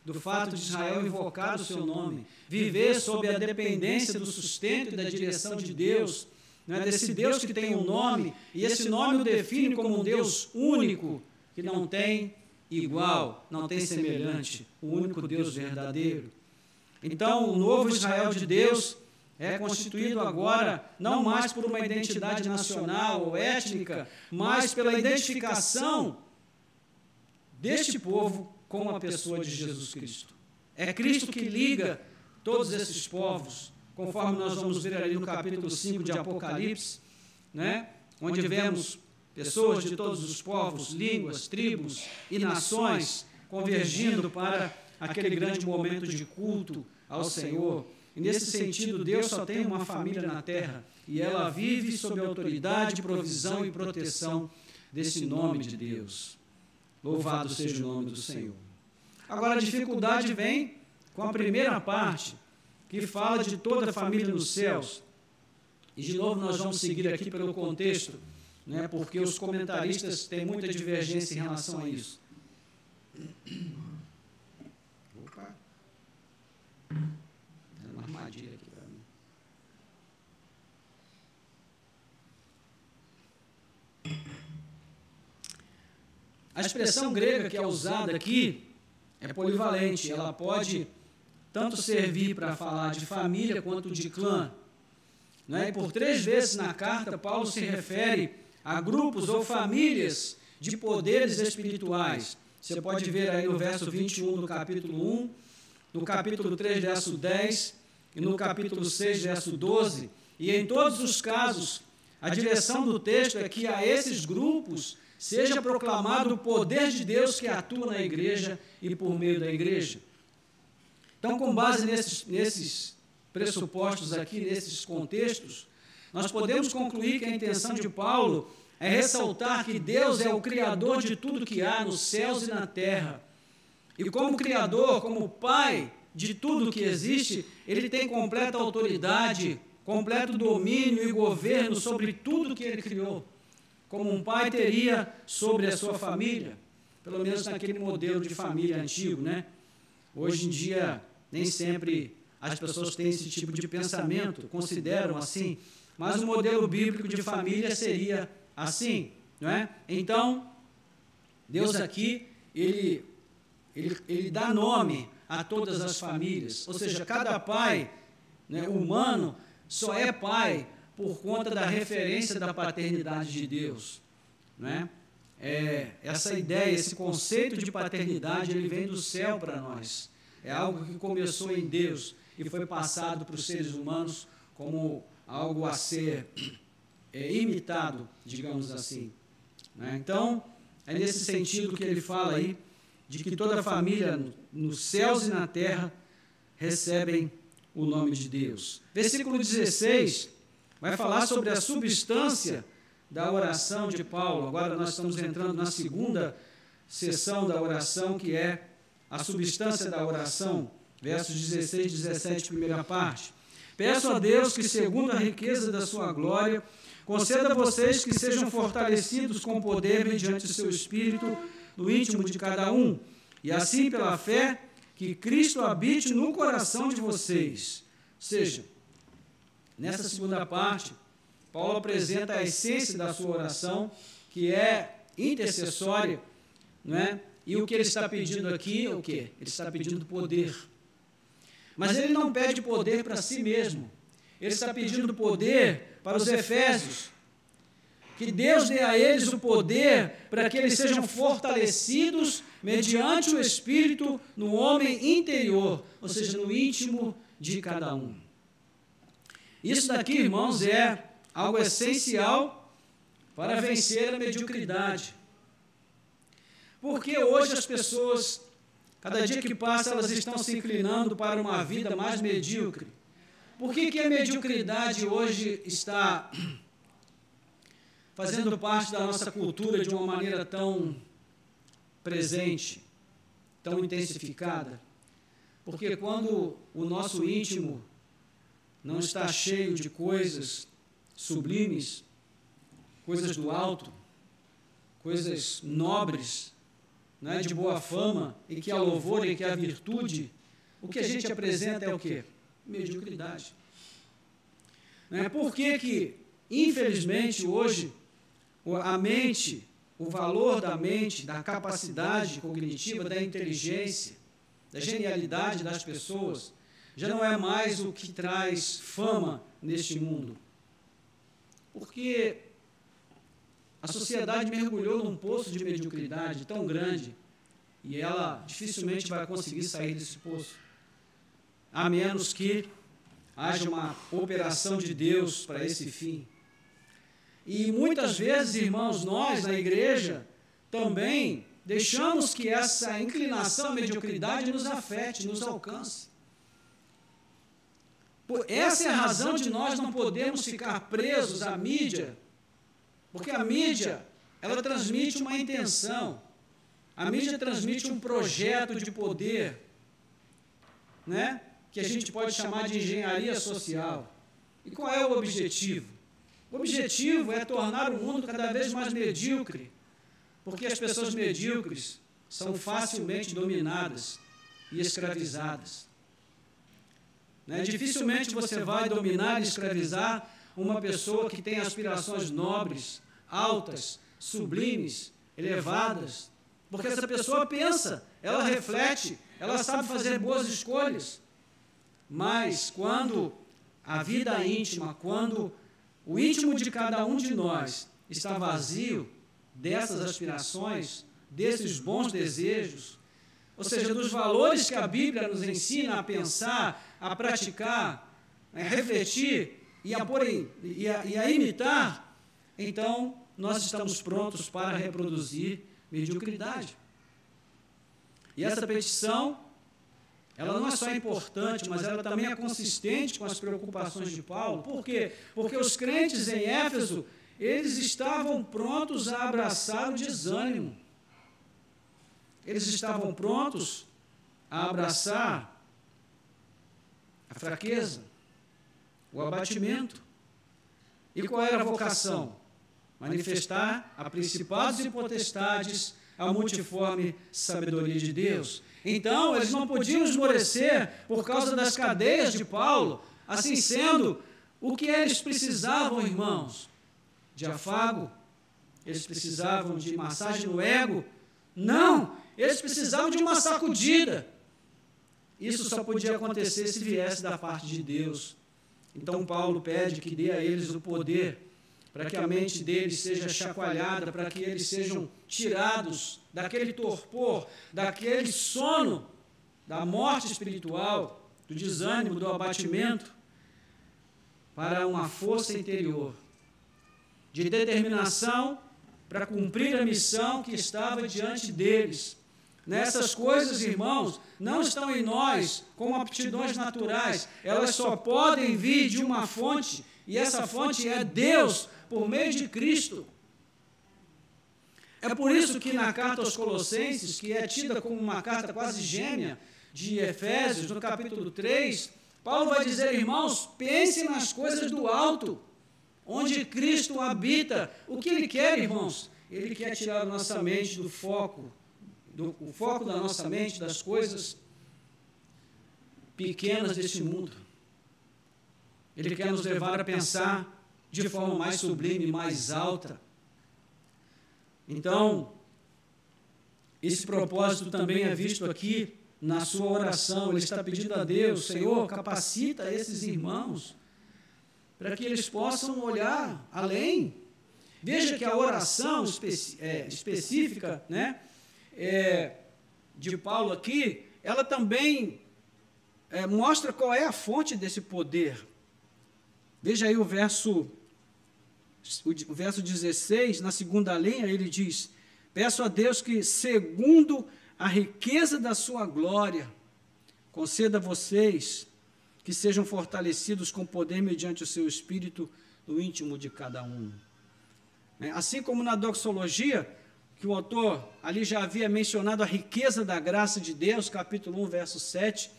do fato de Israel invocar o seu nome, viver sob a dependência do sustento e da direção de Deus, né, desse Deus que tem um nome, e esse nome o define como um Deus único, que não tem igual, não tem semelhante, o único Deus verdadeiro. Então, o novo Israel de Deus é constituído agora não mais por uma identidade nacional ou étnica, mas pela identificação deste povo com a pessoa de Jesus Cristo. É Cristo que liga todos esses povos, conforme nós vamos ver ali no capítulo 5 de Apocalipse, né? Onde vemos pessoas de todos os povos, línguas, tribos e nações convergindo para aquele grande momento de culto ao Senhor. E nesse sentido, Deus só tem uma família na terra, e ela vive sob a autoridade, provisão e proteção desse nome de Deus. Louvado seja o nome do Senhor. Agora, a dificuldade vem com a primeira parte, que fala de toda a família nos céus. E, de novo, nós vamos seguir aqui pelo contexto, né, porque os comentaristas têm muita divergência em relação a isso. Opa! Tem uma armadilha aqui para mim. A expressão grega que é usada aqui é polivalente. Ela pode tanto servir para falar de família quanto de clã. Né? E por 3 vezes na carta, Paulo se refere a grupos ou famílias de poderes espirituais. Você pode ver aí no verso 21 do capítulo 1, no capítulo 3, verso 10, e no capítulo 6, verso 12. E em todos os casos, a direção do texto é que a esses grupos seja proclamado o poder de Deus que atua na igreja e por meio da igreja. Então, com base nesses pressupostos aqui, nesses contextos, nós podemos concluir que a intenção de Paulo é ressaltar que Deus é o Criador de tudo que há nos céus e na terra. E como Criador, como Pai de tudo que existe, Ele tem completa autoridade, completo domínio e governo sobre tudo que Ele criou, como um pai teria sobre a sua família, pelo menos naquele modelo de família antigo, né? Hoje em dia, nem sempre as pessoas têm esse tipo de pensamento, consideram assim, mas o modelo bíblico de família seria assim, não é? Então, Deus aqui, ele dá nome a todas as famílias, ou seja, cada pai, né, humano só é pai por conta da referência da paternidade de Deus, não é? Essa ideia, esse conceito de paternidade, ele vem do céu para nós. É algo que começou em Deus e foi passado para os seres humanos como algo a ser imitado, digamos assim. Né? Então, é nesse sentido que ele fala aí, de que toda a família nos céus e na terra recebem o nome de Deus. Versículo 16 vai falar sobre a substância da oração de Paulo. Agora nós estamos entrando na segunda seção da oração, que é a substância da oração, versos 16 e 17, primeira parte. Peço a Deus que, segundo a riqueza da sua glória, conceda a vocês que sejam fortalecidos com poder mediante o seu Espírito no íntimo de cada um, e assim, pela fé, que Cristo habite no coração de vocês. Ou seja, nessa segunda parte, Paulo apresenta a essência da sua oração, que é intercessória, não é? E o que ele está pedindo aqui é o quê? Ele está pedindo poder. Mas ele não pede poder para si mesmo. Ele está pedindo poder para os efésios. Que Deus dê a eles o poder para que eles sejam fortalecidos mediante o Espírito no homem interior, ou seja, no íntimo de cada um. Isso daqui, irmãos, é algo essencial para vencer a mediocridade. Porque hoje as pessoas, cada dia que passa, elas estão se inclinando para uma vida mais medíocre. Por que a mediocridade hoje está fazendo parte da nossa cultura de uma maneira tão presente, tão intensificada? Porque quando o nosso íntimo não está cheio de coisas sublimes, coisas do alto, coisas nobres, né, de boa fama, e que há louvor e que há virtude, o que a gente apresenta é o quê? Mediocridade. Né? Por que, infelizmente, hoje, a mente, o valor da mente, da capacidade cognitiva, da inteligência, da genialidade das pessoas, já não é mais o que traz fama neste mundo? Porque a sociedade mergulhou num poço de mediocridade tão grande e ela dificilmente vai conseguir sair desse poço, a menos que haja uma operação de Deus para esse fim. E muitas vezes, irmãos, nós na igreja também deixamos que essa inclinação à mediocridade nos afete, nos alcance. Essa é a razão de nós não podermos ficar presos à mídia, porque a mídia, ela transmite uma intenção, a mídia transmite um projeto de poder, né? Que a gente pode chamar de engenharia social. E qual é o objetivo? O objetivo é tornar o mundo cada vez mais medíocre, porque as pessoas medíocres são facilmente dominadas e escravizadas. Né? Dificilmente você vai dominar e escravizar uma pessoa que tem aspirações nobres, altas, sublimes, elevadas, porque essa pessoa pensa, ela reflete, ela sabe fazer boas escolhas. Mas quando a vida íntima, quando o íntimo de cada um de nós está vazio dessas aspirações, desses bons desejos, ou seja, dos valores que a Bíblia nos ensina a pensar, a praticar, a refletir e a imitar, então nós estamos prontos para reproduzir mediocridade. E essa petição, ela não é só importante, mas ela também é consistente com as preocupações de Paulo. Por quê? Porque os crentes em Éfeso, eles estavam prontos a abraçar o desânimo. Eles estavam prontos a abraçar a fraqueza, o abatimento. E qual era a vocação? Manifestar a principados e potestades a multiforme sabedoria de Deus. Então, eles não podiam esmorecer por causa das cadeias de Paulo. Assim sendo, o que eles precisavam, irmãos? De afago? Eles precisavam de massagem no ego? Não! Eles precisavam de uma sacudida. Isso só podia acontecer se viesse da parte de Deus. Então, Paulo pede que dê a eles o poder para que a mente deles seja chacoalhada, para que eles sejam tirados daquele torpor, daquele sono, da morte espiritual, do desânimo, do abatimento, para uma força interior, de determinação para cumprir a missão que estava diante deles. Nessas coisas, irmãos, não estão em nós como aptidões naturais, elas só podem vir de uma fonte, e essa fonte é Deus, por meio de Cristo. É por isso que na carta aos Colossenses, que é tida como uma carta quase gêmea de Efésios, no capítulo 3, Paulo vai dizer, irmãos, pensem nas coisas do alto, onde Cristo habita. O que ele quer, irmãos? Ele quer tirar a nossa mente do foco, o foco da nossa mente das coisas pequenas deste mundo. Ele quer nos levar a pensar de forma mais sublime, mais alta. Então, esse propósito também é visto aqui na sua oração. Ele está pedindo a Deus, Senhor, capacita esses irmãos para que eles possam olhar além. Veja que a oração específica, né, de Paulo aqui, ela também mostra qual é a fonte desse poder. Veja aí o verso 16, na segunda linha, ele diz, peço a Deus que, segundo a riqueza da sua glória, conceda a vocês que sejam fortalecidos com poder mediante o seu Espírito no íntimo de cada um. Assim como na doxologia, que o autor ali já havia mencionado a riqueza da graça de Deus, capítulo 1, verso 7,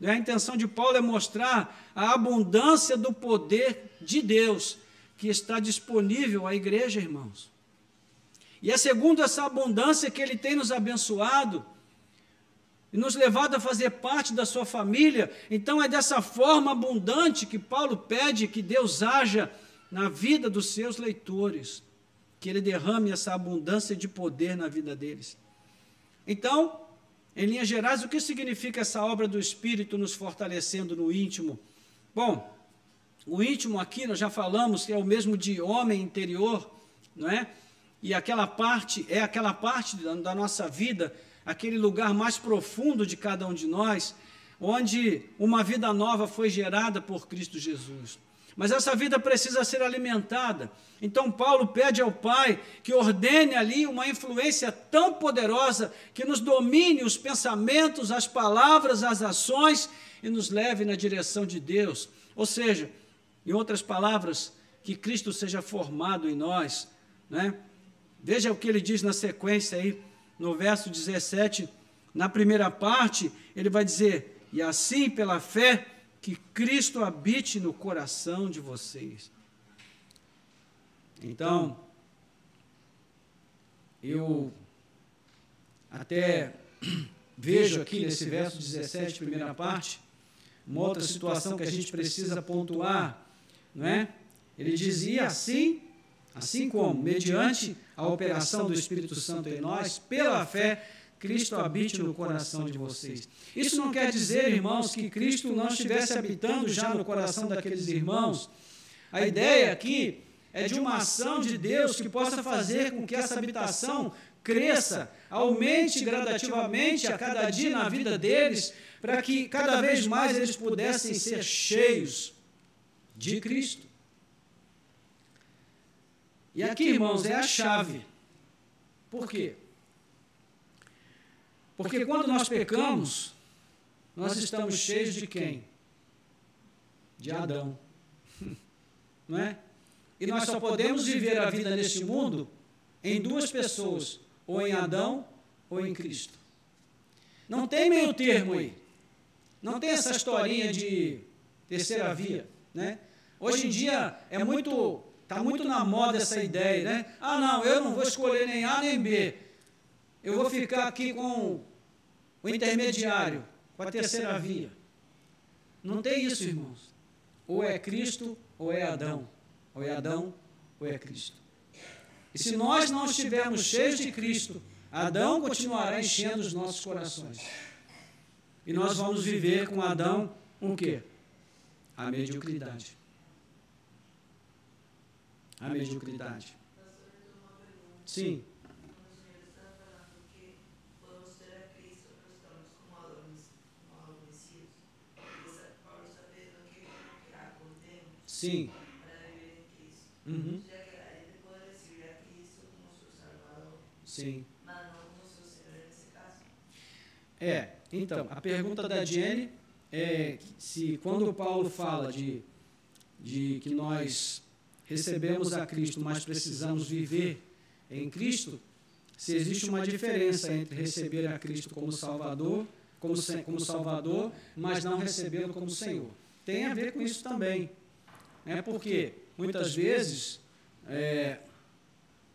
a intenção de Paulo é mostrar a abundância do poder de Deus que está disponível à igreja, irmãos. E é segundo essa abundância que ele tem nos abençoado e nos levado a fazer parte da sua família. Então é dessa forma abundante que Paulo pede que Deus haja na vida dos seus leitores, que ele derrame essa abundância de poder na vida deles. Então, em linhas gerais, o que significa essa obra do Espírito nos fortalecendo no íntimo? Bom, o íntimo aqui, nós já falamos que é o mesmo de homem interior, não é? E aquela parte da nossa vida, aquele lugar mais profundo de cada um de nós, onde uma vida nova foi gerada por Cristo Jesus. Mas essa vida precisa ser alimentada. Então Paulo pede ao Pai que ordene ali uma influência tão poderosa que nos domine os pensamentos, as palavras, as ações e nos leve na direção de Deus. Ou seja, em outras palavras, que Cristo seja formado em nós, né? Veja o que ele diz na sequência aí, no verso 17, na primeira parte, ele vai dizer, e assim pela fé que Cristo habite no coração de vocês. Então, eu até vejo aqui nesse verso 17, primeira parte, uma outra situação que a gente precisa pontuar, não é? Ele dizia assim como, mediante a operação do Espírito Santo em nós, pela fé, Cristo habite no coração de vocês. Isso não quer dizer, irmãos, que Cristo não estivesse habitando já no coração daqueles irmãos. A ideia aqui é de uma ação de Deus que possa fazer com que essa habitação cresça, aumente gradativamente a cada dia na vida deles, para que cada vez mais eles pudessem ser cheios de Cristo. E aqui, irmãos, é a chave. Por quê? Porque quando nós pecamos, nós estamos cheios de quem? De Adão. Não é? E nós só podemos viver a vida neste mundo em duas pessoas, ou em Adão ou em Cristo. Não tem meio termo aí. Não tem essa historinha de terceira via, né? Hoje em dia está muito na moda essa ideia, né? Ah, não, eu não vou escolher nem A nem B. Eu vou ficar aqui com o intermediário, com a terceira via. Não tem isso, irmãos. Ou é Cristo ou é Adão. Ou é Adão ou é Cristo. E se nós não estivermos cheios de Cristo, Adão continuará enchendo os nossos corações. E nós vamos viver com Adão o quê? A mediocridade. A mediocridade. Sim. Sim. Uhum. Sim. Então, a pergunta da Jenny é se quando Paulo fala de que nós recebemos a Cristo, mas precisamos viver em Cristo, se existe uma diferença entre receber a Cristo como Salvador, mas não recebê-lo como Senhor. Tem a ver com isso também. Porque muitas vezes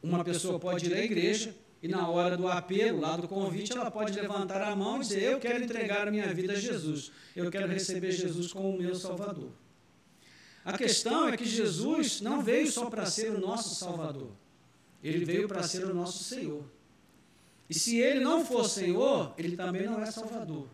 uma pessoa pode ir à igreja e na hora do apelo, lá do convite, ela pode levantar a mão e dizer: eu quero entregar a minha vida a Jesus, eu quero receber Jesus como o meu Salvador. A questão é que Jesus não veio só para ser o nosso Salvador, ele veio para ser o nosso Senhor. E se ele não for Senhor, ele também não é Salvador.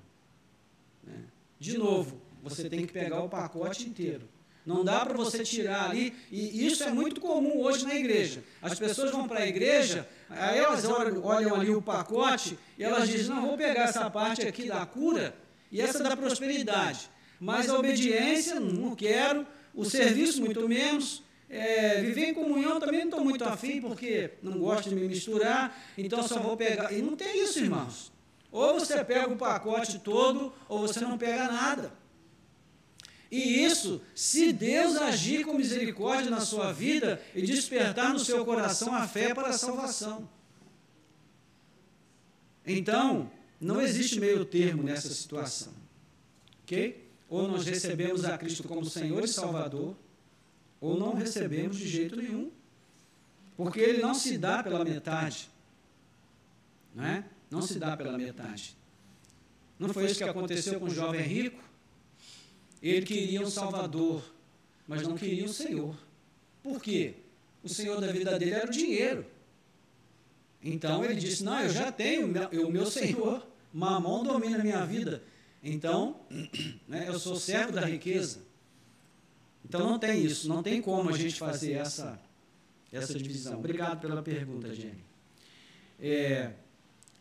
De novo, você tem que pegar o pacote inteiro. Não dá para você tirar ali, e isso é muito comum hoje na igreja. As pessoas vão para a igreja, aí elas olham ali o pacote, e elas dizem: não, vou pegar essa parte aqui da cura, e essa da prosperidade, mas a obediência, não quero, o serviço, muito menos, viver em comunhão também não estou muito afim, porque não gosto de me misturar, então só vou pegar. E não tem isso, irmãos. Ou você pega o pacote todo, ou você não pega nada. E isso, se Deus agir com misericórdia na sua vida e despertar no seu coração a fé para a salvação. Então, não existe meio termo nessa situação. Ok? Ou nós recebemos a Cristo como Senhor e Salvador, ou não recebemos de jeito nenhum. Porque ele não se dá pela metade. Não é? Não se dá pela metade. Não foi isso que aconteceu com o jovem rico? Ele queria um Salvador, mas não queria um Senhor. Por quê? O Senhor da vida dele era o dinheiro. Então ele disse: não, eu já tenho o meu Senhor, Mamon domina a minha vida. Então, eu sou servo da riqueza. Então não tem isso, não tem como a gente fazer essa divisão. Obrigado pela pergunta, Jenny.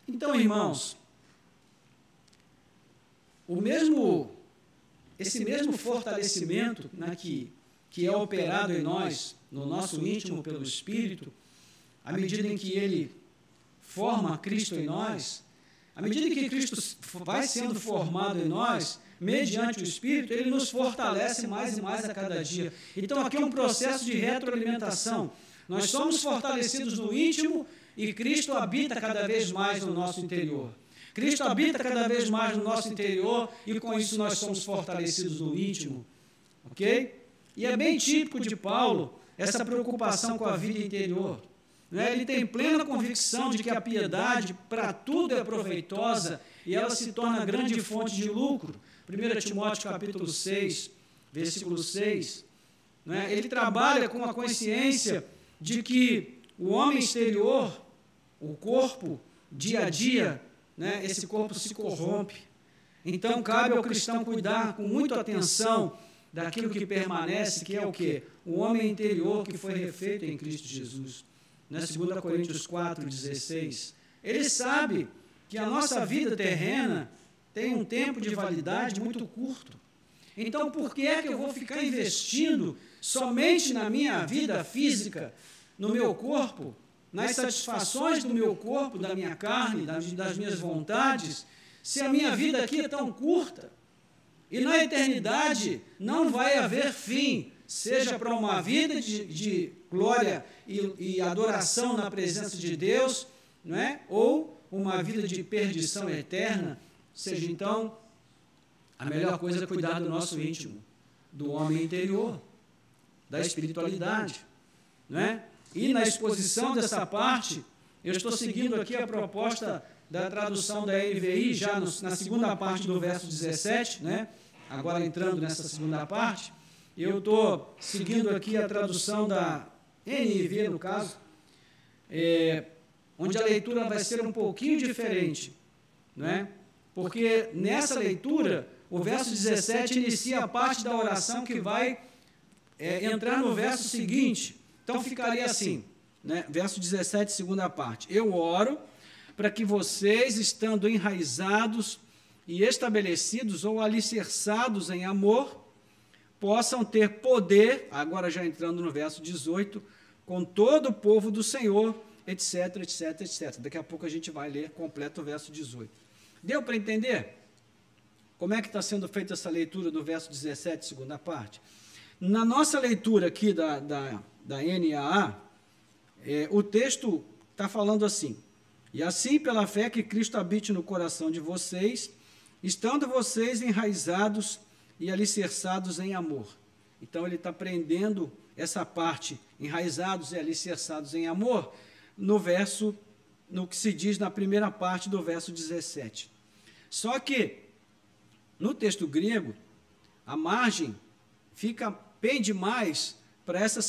Então, irmãos, esse mesmo fortalecimento que é operado em nós, no nosso íntimo pelo Espírito, à medida em que ele forma Cristo em nós, à medida que Cristo vai sendo formado em nós, mediante o Espírito, ele nos fortalece mais e mais a cada dia. Então, aqui é um processo de retroalimentação. Nós somos fortalecidos no íntimo e Cristo habita cada vez mais no nosso interior. Cristo habita cada vez mais no nosso interior e com isso nós somos fortalecidos no íntimo. Ok? E é bem típico de Paulo essa preocupação com a vida interior. Ele tem plena convicção de que a piedade para tudo é proveitosa e ela se torna grande fonte de lucro. 1 Timóteo capítulo 6, versículo 6. Ele trabalha com a consciência de que o homem exterior, o corpo, dia a dia, esse corpo se corrompe. Então, cabe ao cristão cuidar com muita atenção daquilo que permanece, que é o quê? O homem interior que foi refeito em Cristo Jesus. 2 Coríntios 4,16. Ele sabe que a nossa vida terrena tem um tempo de validade muito curto. Então, por que é que eu vou ficar investindo somente na minha vida física, no meu corpo, nas satisfações do meu corpo, da minha carne, das minhas vontades, se a minha vida aqui é tão curta? E na eternidade não vai haver fim, seja para uma vida de glória e adoração na presença de Deus, ou uma vida de perdição eterna. Seja, então, a melhor coisa é cuidar do nosso íntimo, do homem interior, da espiritualidade. E na exposição dessa parte, eu estou seguindo aqui a proposta da tradução da NVI, já na segunda parte do verso 17, agora entrando nessa segunda parte, eu estou seguindo aqui a tradução da NIV, no caso, onde a leitura vai ser um pouquinho diferente, porque nessa leitura, o verso 17 inicia a parte da oração que vai entrar no verso seguinte. Então, ficaria assim, verso 17, segunda parte. Eu oro para que vocês, estando enraizados e estabelecidos ou alicerçados em amor, possam ter poder, agora já entrando no verso 18, com todo o povo do Senhor, etc, etc, etc. Daqui a pouco a gente vai ler completo o verso 18. Deu para entender? Como é que está sendo feita essa leitura do verso 17, segunda parte? Na nossa leitura aqui da NAA, o texto está falando assim: E assim, pela fé, que Cristo habite no coração de vocês, estando vocês enraizados e alicerçados em amor. Então, ele está prendendo essa parte, enraizados e alicerçados em amor, no que se diz na primeira parte do verso 17. Só que, no texto grego, a margem pende mais para esse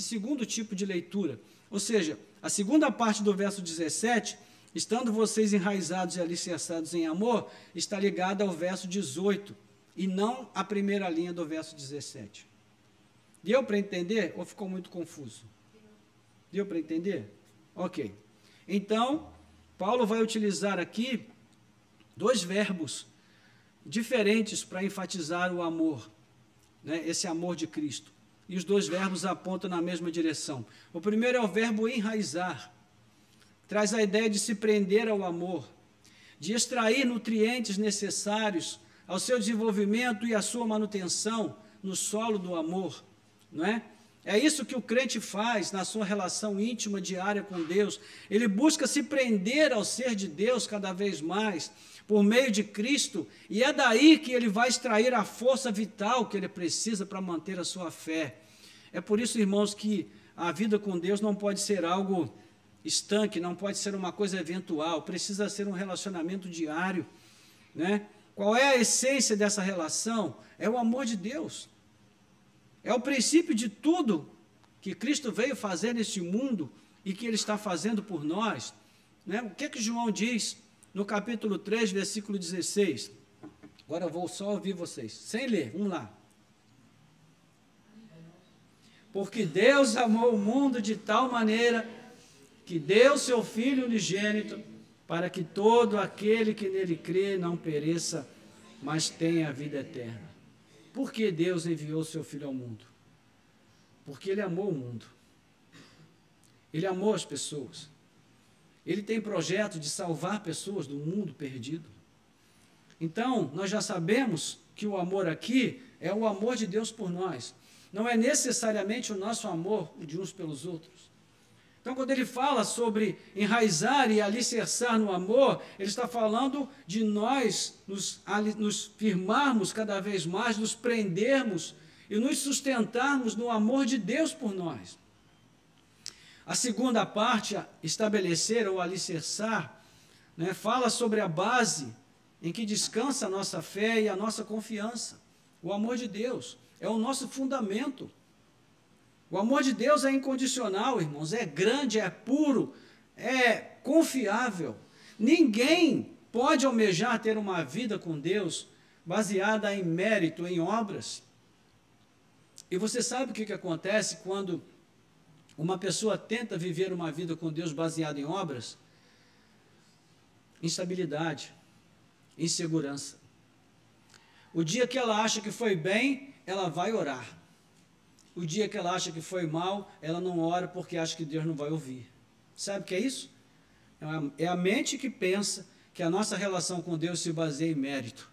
segundo tipo de leitura. Ou seja, a segunda parte do verso 17, estando vocês enraizados e alicerçados em amor, está ligada ao verso 18, e não a primeira linha do verso 17. Deu para entender ou ficou muito confuso? Deu para entender? Ok. Então, Paulo vai utilizar aqui 2 verbos diferentes para enfatizar o amor, né? Esse amor de Cristo. E os 2 verbos apontam na mesma direção. O primeiro é o verbo enraizar. Traz a ideia de se prender ao amor, de extrair nutrientes necessários ao seu desenvolvimento e à sua manutenção no solo do amor, não é? É isso que o crente faz na sua relação íntima diária com Deus. Ele busca se prender ao ser de Deus cada vez mais, por meio de Cristo, e é daí que ele vai extrair a força vital que ele precisa para manter a sua fé. É por isso, irmãos, que a vida com Deus não pode ser algo estanque, não pode ser uma coisa eventual, precisa ser um relacionamento diário, né? Qual é a essência dessa relação? É o amor de Deus. É o princípio de tudo que Cristo veio fazer neste mundo e que Ele está fazendo por nós, né? O que João diz no capítulo 3, versículo 16? Agora eu vou só ouvir vocês, sem ler, vamos lá. Porque Deus amou o mundo de tal maneira que deu seu Filho unigênito, para que todo aquele que nele crê não pereça, mas tenha a vida eterna. Por que Deus enviou seu Filho ao mundo? Porque Ele amou o mundo. Ele amou as pessoas. Ele tem projeto de salvar pessoas do mundo perdido. Então, nós já sabemos que o amor aqui é o amor de Deus por nós. Não é necessariamente o nosso amor de uns pelos outros. Então, quando ele fala sobre enraizar e alicerçar no amor, ele está falando de nós nos firmarmos cada vez mais, nos prendermos e nos sustentarmos no amor de Deus por nós. A segunda parte, estabelecer ou alicerçar, né, fala sobre a base em que descansa a nossa fé e a nossa confiança. O amor de Deus é o nosso fundamento. O amor de Deus é incondicional, irmãos, é grande, é puro, é confiável. Ninguém pode almejar ter uma vida com Deus baseada em mérito, em obras. E você sabe o que acontece quando uma pessoa tenta viver uma vida com Deus baseada em obras? Instabilidade, insegurança. O dia que ela acha que foi bem, ela vai orar. O dia que ela acha que foi mal, ela não ora porque acha que Deus não vai ouvir. Sabe o que é isso? É a mente que pensa que a nossa relação com Deus se baseia em mérito.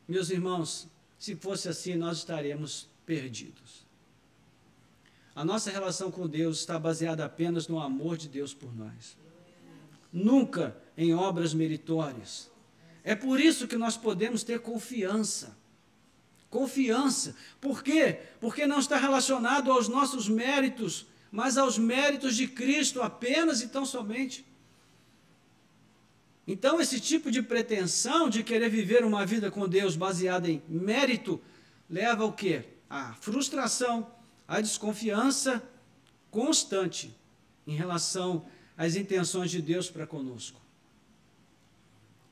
Meus irmãos, se fosse assim, nós estaríamos perdidos. A nossa relação com Deus está baseada apenas no amor de Deus por nós. Nunca em obras meritórias. É por isso que nós podemos ter confiança. Confiança. Por quê? Porque não está relacionado aos nossos méritos, mas aos méritos de Cristo apenas e tão somente. Então, esse tipo de pretensão de querer viver uma vida com Deus baseada em mérito, leva ao quê? A frustração, a desconfiança constante em relação às intenções de Deus para conosco.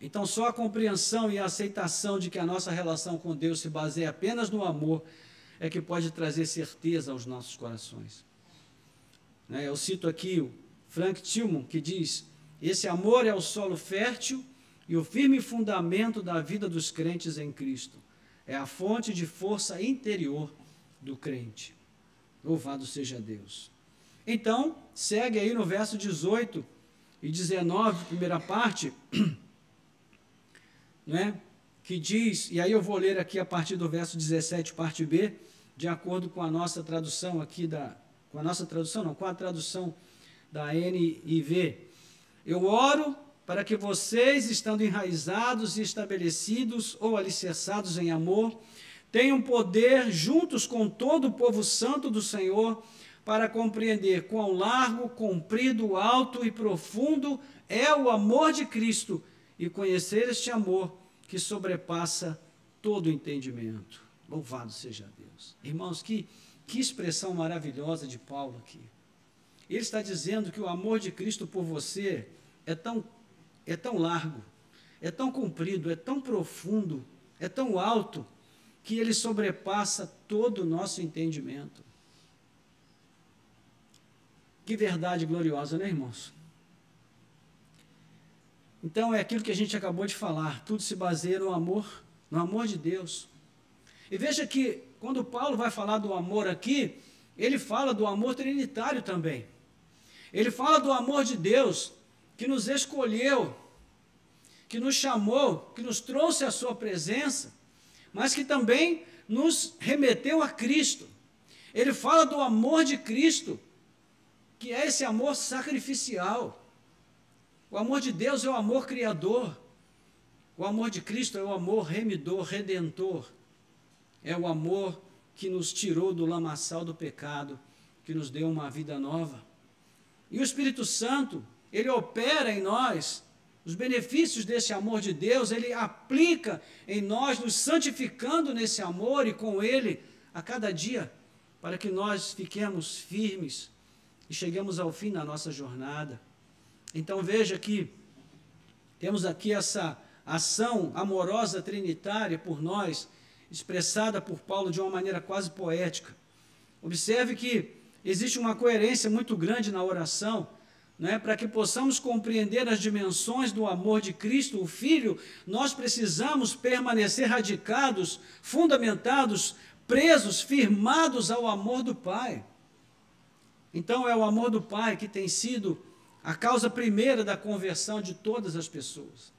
Então, só a compreensão e a aceitação de que a nossa relação com Deus se baseia apenas no amor é que pode trazer certeza aos nossos corações. Eu cito aqui o Frank Tillman, que diz: esse amor é o solo fértil e o firme fundamento da vida dos crentes em Cristo. É a fonte de força interior do crente. Louvado seja Deus. Então, segue aí no verso 18 e 19, primeira parte, que diz, e aí eu vou ler aqui a partir do verso 17, parte B, de acordo com a nossa tradução aqui, com a tradução da NIV. Eu oro para que vocês, estando enraizados e estabelecidos ou alicerçados em amor, tenham poder, juntos com todo o povo santo do Senhor, para compreender quão largo, comprido, alto e profundo é o amor de Cristo e conhecer este amor que sobrepassa todo entendimento. Louvado seja Deus. Irmãos, que expressão maravilhosa de Paulo aqui. Ele está dizendo que o amor de Cristo por você é tão largo, é tão comprido, é tão profundo, é tão alto, que ele sobrepassa todo o nosso entendimento. Que verdade gloriosa, né, irmãos? Então, é aquilo que a gente acabou de falar, tudo se baseia no amor de Deus. E veja que, quando Paulo vai falar do amor aqui, ele fala do amor trinitário também. Ele fala do amor de Deus, que nos escolheu, que nos chamou, que nos trouxe à sua presença, mas que também nos remeteu a Cristo. Ele fala do amor de Cristo, que é esse amor sacrificial. O amor de Deus é o amor criador. O amor de Cristo é o amor remidor, redentor. É o amor que nos tirou do lamaçal do pecado, que nos deu uma vida nova. E o Espírito Santo, ele opera em nós os benefícios desse amor de Deus, ele aplica em nós, nos santificando nesse amor e com ele a cada dia, para que nós fiquemos firmes e cheguemos ao fim da nossa jornada. Então veja que temos aqui essa ação amorosa trinitária por nós, expressada por Paulo de uma maneira quase poética. Observe que existe uma coerência muito grande na oração, né? Para que possamos compreender as dimensões do amor de Cristo, o Filho, nós precisamos permanecer radicados, fundamentados, presos, firmados ao amor do Pai. Então é o amor do Pai que tem sido a causa primeira da conversão de todas as pessoas.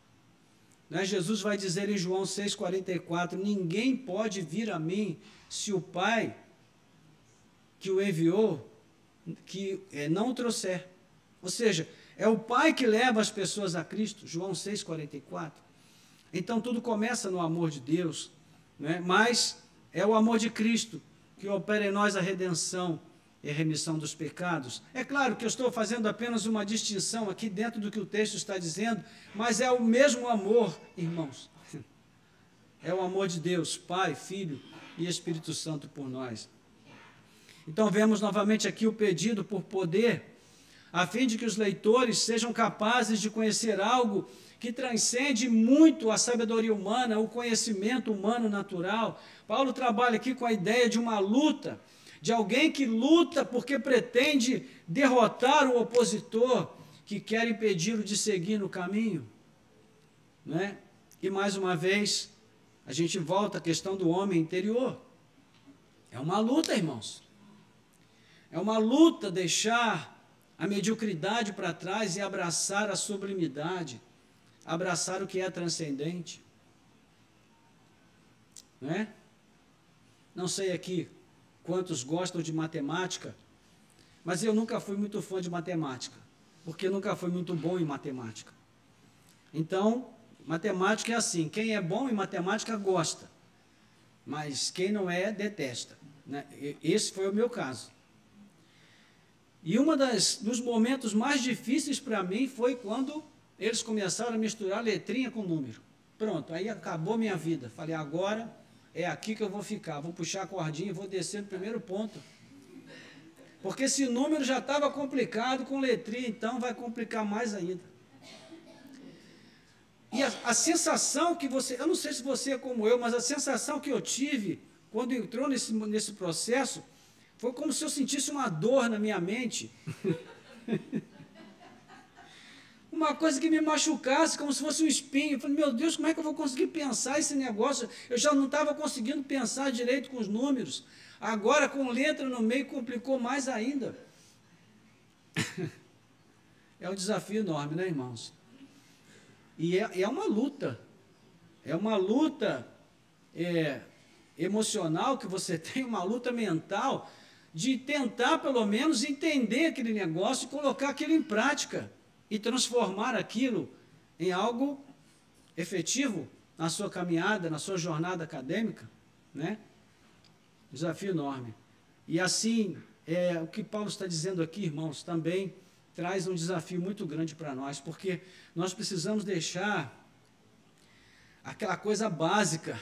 Né? Jesus vai dizer em João 6,44, ninguém pode vir a mim se o Pai que o enviou não o trouxer. Ou seja, é o Pai que leva as pessoas a Cristo, João 6,44. Então tudo começa no amor de Deus, né? Mas é o amor de Cristo que opera em nós a redenção e a remissão dos pecados. É claro que eu estou fazendo apenas uma distinção aqui dentro do que o texto está dizendo, mas é o mesmo amor, irmãos. É o amor de Deus, Pai, Filho e Espírito Santo por nós. Então vemos novamente aqui o pedido por poder, a fim de que os leitores sejam capazes de conhecer algo que transcende muito a sabedoria humana, o conhecimento humano natural. Paulo trabalha aqui com a ideia de uma luta, de alguém que luta porque pretende derrotar o opositor que quer impedi-lo de seguir no caminho. Né? E mais uma vez, a gente volta à questão do homem interior. É uma luta, irmãos. É uma luta deixar a mediocridade para trás e abraçar a sublimidade, abraçar o que é transcendente. Né? Não sei aqui quantos gostam de matemática, mas eu nunca fui muito fã de matemática, porque nunca fui muito bom em matemática. Então, matemática é assim, quem é bom em matemática gosta, mas quem não é, detesta. Né? Esse foi o meu caso. E dos momentos mais difíceis para mim foi quando eles começaram a misturar letrinha com número. Pronto, aí acabou minha vida. Falei, agora é aqui que eu vou ficar. Vou puxar a cordinha e vou descer no primeiro ponto. Porque se número já estava complicado, com letrinha, então vai complicar mais ainda. E a sensação que você... Eu não sei se você é como eu, mas a sensação que eu tive quando entrou nesse processo... Foi como se eu sentisse uma dor na minha mente. Uma coisa que me machucasse, como se fosse um espinho. Eu falei, meu Deus, como é que eu vou conseguir pensar esse negócio? Eu já não estava conseguindo pensar direito com os números. Agora, com letra no meio, complicou mais ainda. É um desafio enorme, né, irmãos? E é uma luta. É uma luta emocional que você tem, uma luta mental, de tentar, pelo menos, entender aquele negócio e colocar aquilo em prática e transformar aquilo em algo efetivo na sua caminhada, na sua jornada acadêmica, né? Desafio enorme. E assim, o que Paulo está dizendo aqui, irmãos, também traz um desafio muito grande para nós, porque nós precisamos deixar aquela coisa básica,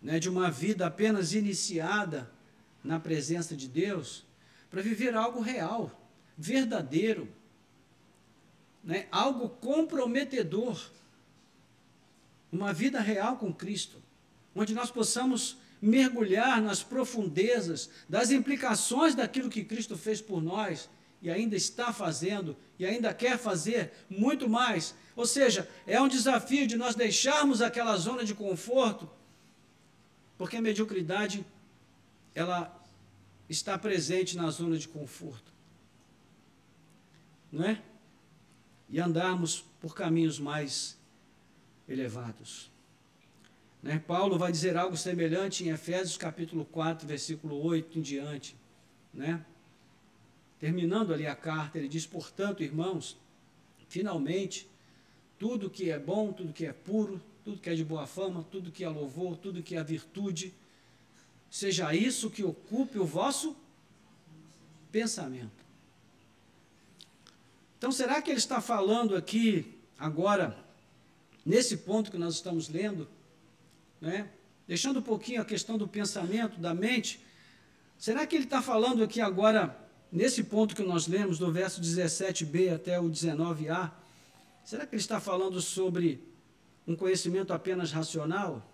né, de uma vida apenas iniciada na presença de Deus, para viver algo real, verdadeiro, né, algo comprometedor, uma vida real com Cristo, onde nós possamos mergulhar nas profundezas das implicações daquilo que Cristo fez por nós e ainda está fazendo e ainda quer fazer muito mais. Ou seja, é um desafio de nós deixarmos aquela zona de conforto, porque a mediocridade, ela está presente na zona de conforto, não é? E andarmos por caminhos mais elevados. Né? Paulo vai dizer algo semelhante em Efésios capítulo 4, versículo 8 em diante, né? Terminando ali a carta, ele diz: portanto, irmãos, finalmente, tudo que é bom, tudo que é puro, tudo que é de boa fama, tudo que é louvor, tudo que é virtude, seja isso que ocupe o vosso pensamento. Então, será que ele está falando aqui, agora, nesse ponto que nós estamos lendo, né, deixando um pouquinho a questão do pensamento, da mente, será que ele está falando aqui agora, nesse ponto que nós lemos, do verso 17b até o 19a, será que ele está falando sobre um conhecimento apenas racional?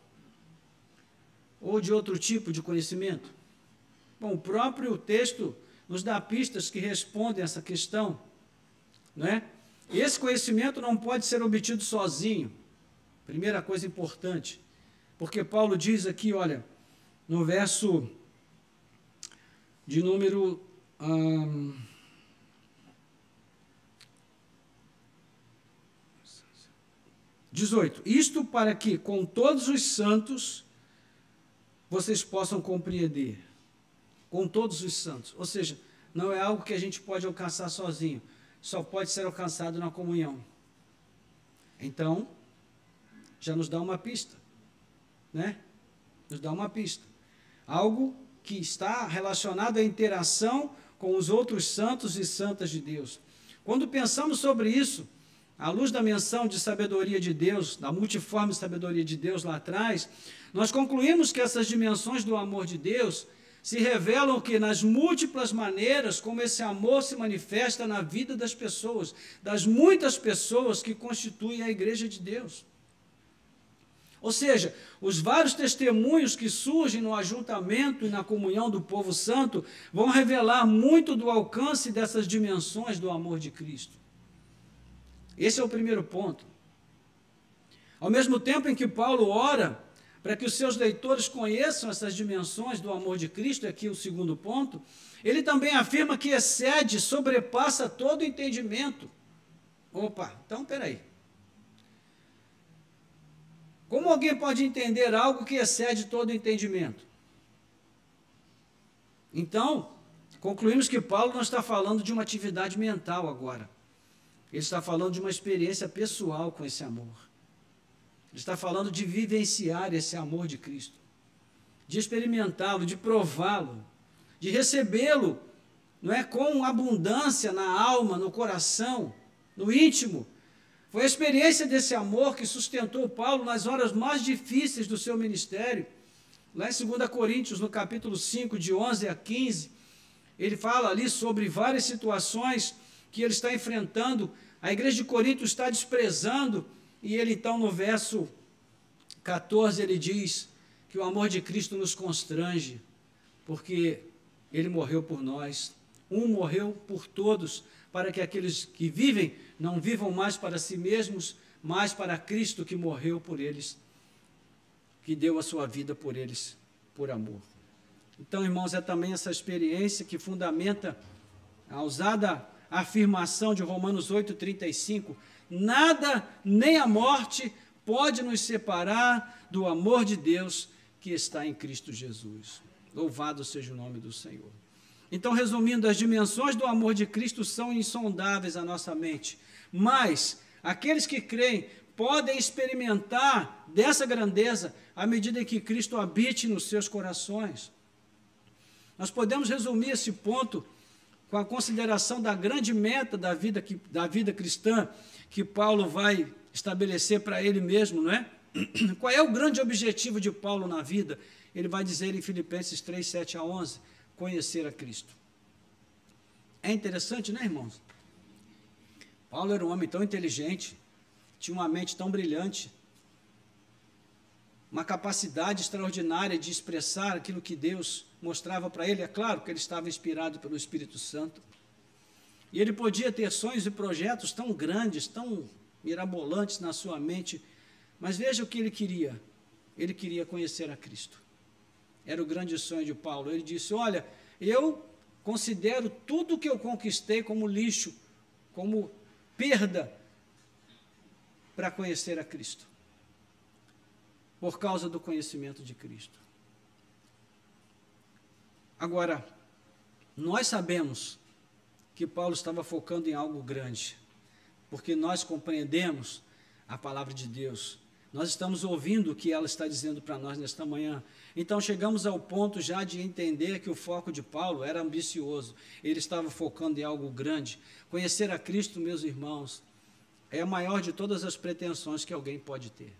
Ou de outro tipo de conhecimento? Bom, o próprio texto nos dá pistas que respondem a essa questão, não é? Esse conhecimento não pode ser obtido sozinho, primeira coisa importante, porque Paulo diz aqui, olha, no verso de número 18, isto para que com todos os santos vocês possam compreender, com todos os santos, ou seja, não é algo que a gente pode alcançar sozinho, só pode ser alcançado na comunhão. Então, já nos dá uma pista, né? Nos dá uma pista, algo que está relacionado à interação com os outros santos e santas de Deus. Quando pensamos sobre isso, à luz da menção de sabedoria de Deus, da multiforme sabedoria de Deus lá atrás, nós concluímos que essas dimensões do amor de Deus se revelam que nas múltiplas maneiras como esse amor se manifesta na vida das pessoas, das muitas pessoas que constituem a igreja de Deus. Ou seja, os vários testemunhos que surgem no ajuntamento e na comunhão do povo santo vão revelar muito do alcance dessas dimensões do amor de Cristo. Esse é o primeiro ponto. Ao mesmo tempo em que Paulo ora para que os seus leitores conheçam essas dimensões do amor de Cristo, aqui o segundo ponto, ele também afirma que excede, sobrepassa todo entendimento. Opa, então peraí. Como alguém pode entender algo que excede todo entendimento? Então, concluímos que Paulo não está falando de uma atividade mental agora. Ele está falando de uma experiência pessoal com esse amor. Ele está falando de vivenciar esse amor de Cristo, de experimentá-lo, de prová-lo, de recebê-lo, não é, com abundância na alma, no coração, no íntimo. Foi a experiência desse amor que sustentou Paulo nas horas mais difíceis do seu ministério. Lá em 2 Coríntios, no capítulo 5, de 11 a 15, ele fala ali sobre várias situações que ele está enfrentando. A igreja de Corinto está desprezando, e ele então no verso 14 ele diz que o amor de Cristo nos constrange, porque ele morreu por nós. Um morreu por todos, para que aqueles que vivem não vivam mais para si mesmos, mas para Cristo que morreu por eles, que deu a sua vida por eles, por amor. Então, irmãos, é também essa experiência que fundamenta a ousada afirmação de Romanos 8,35, nada nem a morte pode nos separar do amor de Deus que está em Cristo Jesus. Louvado seja o nome do Senhor. Então, resumindo, as dimensões do amor de Cristo são insondáveis à nossa mente, mas aqueles que creem podem experimentar dessa grandeza à medida que Cristo habite nos seus corações. Nós podemos resumir esse ponto com a consideração da grande meta da vida cristã que Paulo vai estabelecer para ele mesmo, não é? Qual é o grande objetivo de Paulo na vida? Ele vai dizer em Filipenses 3, 7 a 11, conhecer a Cristo. É interessante, né, irmãos? Paulo era um homem tão inteligente, tinha uma mente tão brilhante, uma capacidade extraordinária de expressar aquilo que Deus mostrava para ele. É claro que ele estava inspirado pelo Espírito Santo. E ele podia ter sonhos e projetos tão grandes, tão mirabolantes na sua mente, mas veja o que ele queria. Ele queria conhecer a Cristo. Era o grande sonho de Paulo. Ele disse, olha, eu considero tudo que eu conquistei como lixo, como perda, para conhecer a Cristo, por causa do conhecimento de Cristo. Agora, nós sabemos que Paulo estava focando em algo grande, porque nós compreendemos a palavra de Deus, nós estamos ouvindo o que ela está dizendo para nós nesta manhã. Então chegamos ao ponto já de entender que o foco de Paulo era ambicioso, ele estava focando em algo grande. Conhecer a Cristo, meus irmãos, é a maior de todas as pretensões que alguém pode ter.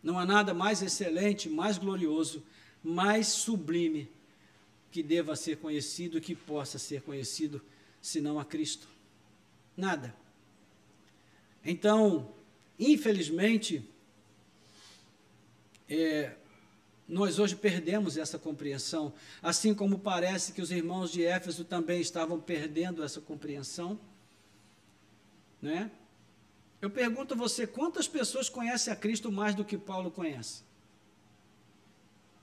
Não há nada mais excelente, mais glorioso, mais sublime que deva ser conhecido, que possa ser conhecido, senão a Cristo. Nada. Então, infelizmente, nós hoje perdemos essa compreensão, assim como parece que os irmãos de Éfeso também estavam perdendo essa compreensão, né? Eu pergunto a você, quantas pessoas conhecem a Cristo mais do que Paulo conhece?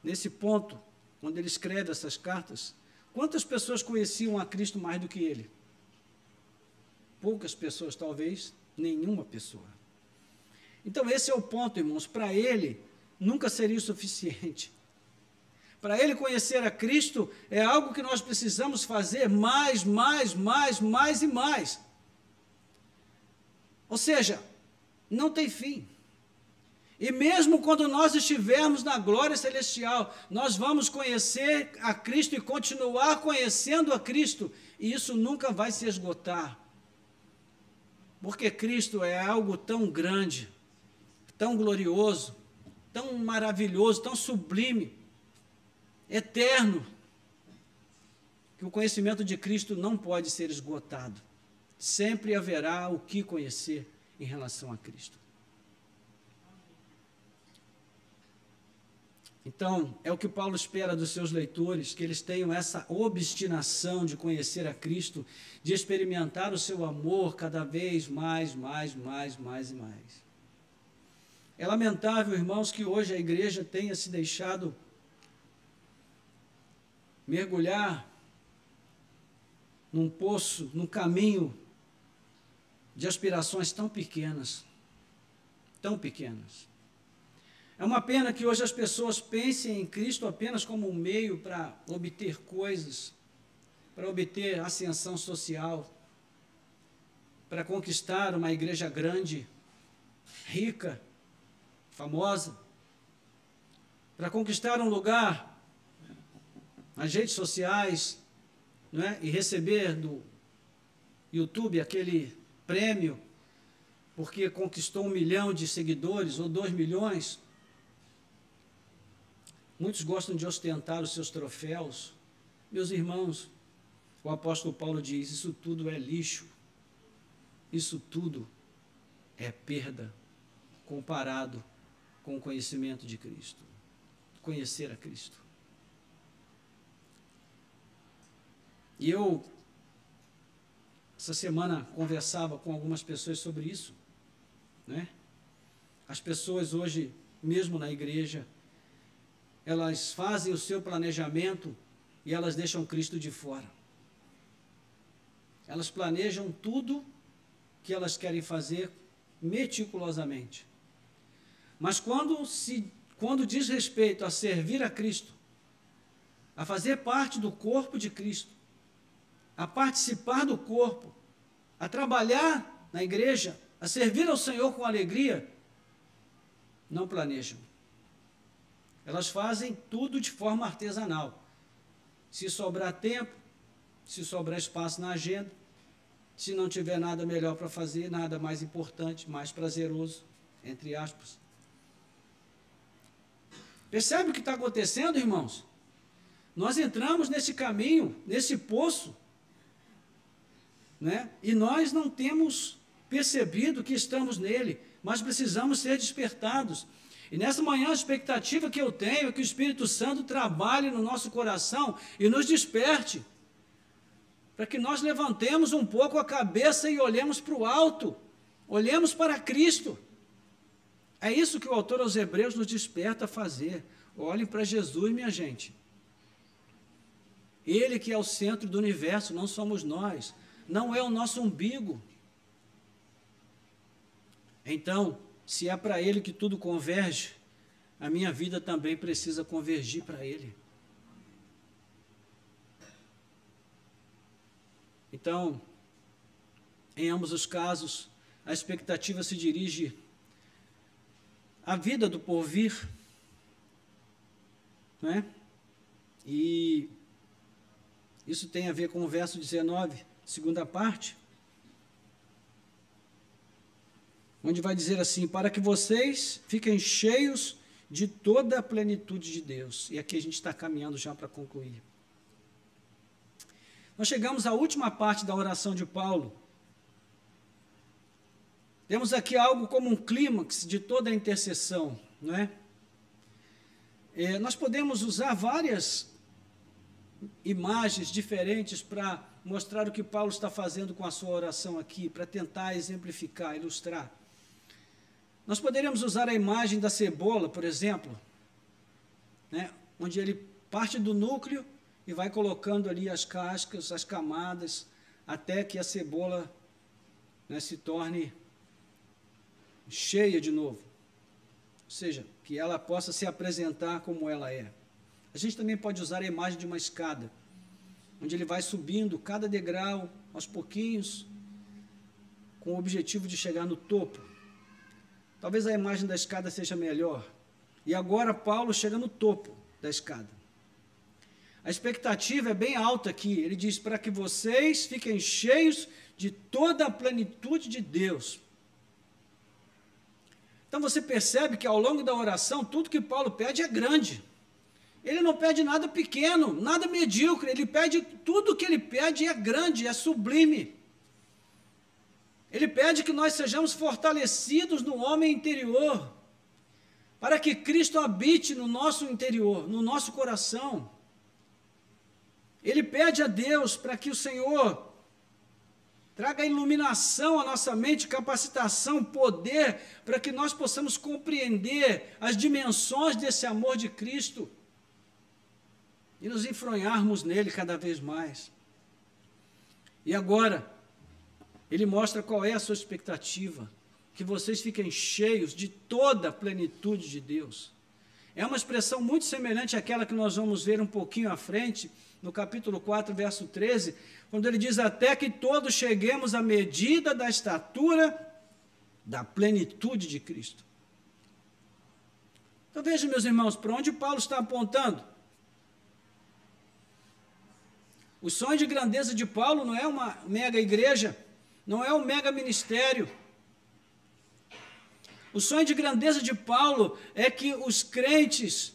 Nesse ponto, quando ele escreve essas cartas, quantas pessoas conheciam a Cristo mais do que ele? Poucas pessoas, talvez nenhuma pessoa. Então esse é o ponto, irmãos, para ele nunca seria o suficiente. Para ele conhecer a Cristo é algo que nós precisamos fazer mais e mais. Ou seja, não tem fim. E mesmo quando nós estivermos na glória celestial, nós vamos conhecer a Cristo e continuar conhecendo a Cristo, e isso nunca vai se esgotar. Porque Cristo é algo tão grande, tão glorioso, tão maravilhoso, tão sublime, eterno, que o conhecimento de Cristo não pode ser esgotado. Sempre haverá o que conhecer em relação a Cristo. Então, é o que Paulo espera dos seus leitores, que eles tenham essa obstinação de conhecer a Cristo, de experimentar o seu amor cada vez mais e mais. É lamentável, irmãos, que hoje a igreja tenha se deixado mergulhar num poço, num caminho de aspirações tão pequenas. É uma pena que hoje as pessoas pensem em Cristo apenas como um meio para obter coisas, para obter ascensão social, para conquistar uma igreja grande, rica, famosa, para conquistar um lugar nas redes sociais, não é? E receber do YouTube aquele prêmio porque conquistou 1 milhão de seguidores ou 2 milhões. Muitos gostam de ostentar os seus troféus. Meus irmãos, o apóstolo Paulo diz, isso tudo é lixo, isso tudo é perda comparado com o conhecimento de Cristo, conhecer a Cristo. E eu, essa semana, conversava com algumas pessoas sobre isso, né? As pessoas hoje, mesmo na igreja, elas fazem o seu planejamento e elas deixam Cristo de fora. Elas planejam tudo que elas querem fazer meticulosamente. Mas quando diz respeito a servir a Cristo, a fazer parte do corpo de Cristo, a participar do corpo, a trabalhar na igreja, a servir ao Senhor com alegria, não planejam. Elas fazem tudo de forma artesanal. Se sobrar tempo, se sobrar espaço na agenda, se não tiver nada melhor para fazer, nada mais importante, mais prazeroso, entre aspas. Percebe o que está acontecendo, irmãos? Nós entramos nesse caminho, nesse poço, né? E nós não temos percebido que estamos nele, mas precisamos ser despertados. E nessa manhã a expectativa que eu tenho é que o Espírito Santo trabalhe no nosso coração e nos desperte, para que nós levantemos um pouco a cabeça e olhemos para o alto, olhemos para Cristo. É isso que o autor aos Hebreus nos desperta a fazer. Olhem para Jesus, minha gente. Ele que é o centro do universo, não somos nós. Não é o nosso umbigo. Então, se é para Ele que tudo converge, a minha vida também precisa convergir para Ele. Então, em ambos os casos, a expectativa se dirige à vida do porvir, né? E isso tem a ver com o verso 19, segunda parte, onde vai dizer assim: para que vocês fiquem cheios de toda a plenitude de Deus. E aqui a gente está caminhando já para concluir. Nós chegamos à última parte da oração de Paulo. Temos aqui algo como um clímax de toda a intercessão, não é? Nós podemos usar várias imagens diferentes para mostrar o que Paulo está fazendo com a sua oração aqui, para tentar exemplificar, ilustrar. Nós poderíamos usar a imagem da cebola, por exemplo, né, onde ele parte do núcleo e vai colocando ali as cascas, as camadas, até que a cebola, né, se torne cheia de novo. Ou seja, que ela possa se apresentar como ela é. A gente também pode usar a imagem de uma escada, onde ele vai subindo cada degrau, aos pouquinhos, com o objetivo de chegar no topo. Talvez a imagem da escada seja melhor. E agora Paulo chega no topo da escada. A expectativa é bem alta aqui. Ele diz: para que vocês fiquem cheios de toda a plenitude de Deus. Então você percebe que ao longo da oração, tudo que Paulo pede é grande. Ele não pede nada pequeno, nada medíocre. Ele pede, tudo que ele pede é grande, é sublime. Ele pede que nós sejamos fortalecidos no homem interior, para que Cristo habite no nosso interior, no nosso coração. Ele pede a Deus para que o Senhor traga iluminação à nossa mente, capacitação, poder, para que nós possamos compreender as dimensões desse amor de Cristo e nos enfronharmos nele cada vez mais. E agora, ele mostra qual é a sua expectativa, que vocês fiquem cheios de toda a plenitude de Deus. É uma expressão muito semelhante àquela que nós vamos ver um pouquinho à frente, no capítulo 4, verso 13, quando ele diz: até que todos cheguemos à medida da estatura da plenitude de Cristo. Então vejam, meus irmãos, para onde Paulo está apontando. O sonho de grandeza de Paulo não é uma mega igreja, não é um mega ministério. O sonho de grandeza de Paulo é que os crentes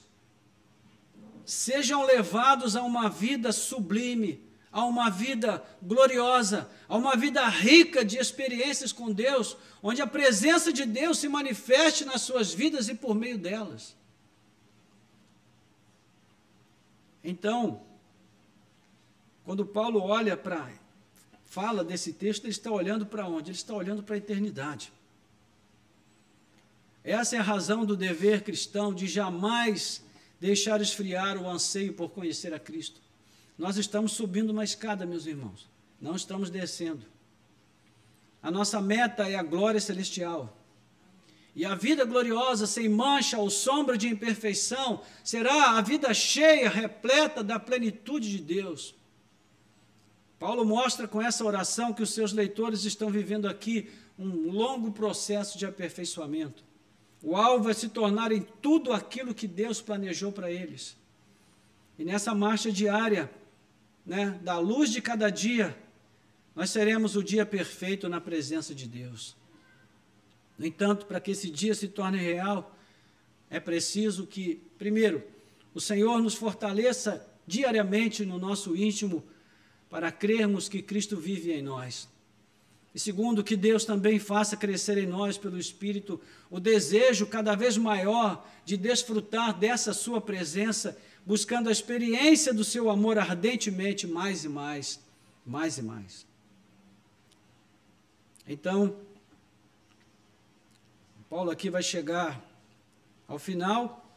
sejam levados a uma vida sublime, a uma vida gloriosa, a uma vida rica de experiências com Deus, onde a presença de Deus se manifeste nas suas vidas e por meio delas. Então, quando Paulo fala desse texto, ele está olhando para onde? Ele está olhando para a eternidade. Essa é a razão do dever cristão de jamais deixar esfriar o anseio por conhecer a Cristo. Nós estamos subindo uma escada, meus irmãos, não estamos descendo. A nossa meta é a glória celestial. E a vida gloriosa, sem mancha ou sombra de imperfeição, será a vida cheia, repleta da plenitude de Deus. Paulo mostra com essa oração que os seus leitores estão vivendo aqui um longo processo de aperfeiçoamento. O alvo é se tornarem tudo aquilo que Deus planejou para eles. E nessa marcha diária, da luz de cada dia, nós seremos o dia perfeito na presença de Deus. No entanto, para que esse dia se torne real, é preciso que, primeiro, o Senhor nos fortaleça diariamente no nosso íntimo para crermos que Cristo vive em nós. E segundo, que Deus também faça crescer em nós, pelo Espírito, o desejo cada vez maior de desfrutar dessa sua presença, buscando a experiência do seu amor ardentemente, mais e mais, mais e mais. Então, Paulo aqui vai chegar ao final.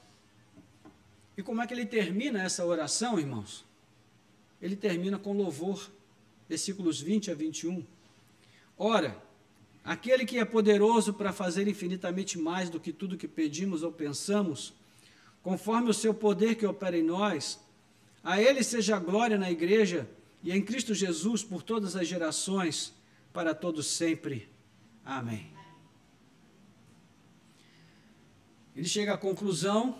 E como é que ele termina essa oração, irmãos? Ele termina com louvor, versículos 20 a 21. Ora, aquele que é poderoso para fazer infinitamente mais do que tudo que pedimos ou pensamos, conforme o seu poder que opera em nós, a ele seja a glória na igreja e em Cristo Jesus por todas as gerações, para todos sempre. Amém. Ele chega à conclusão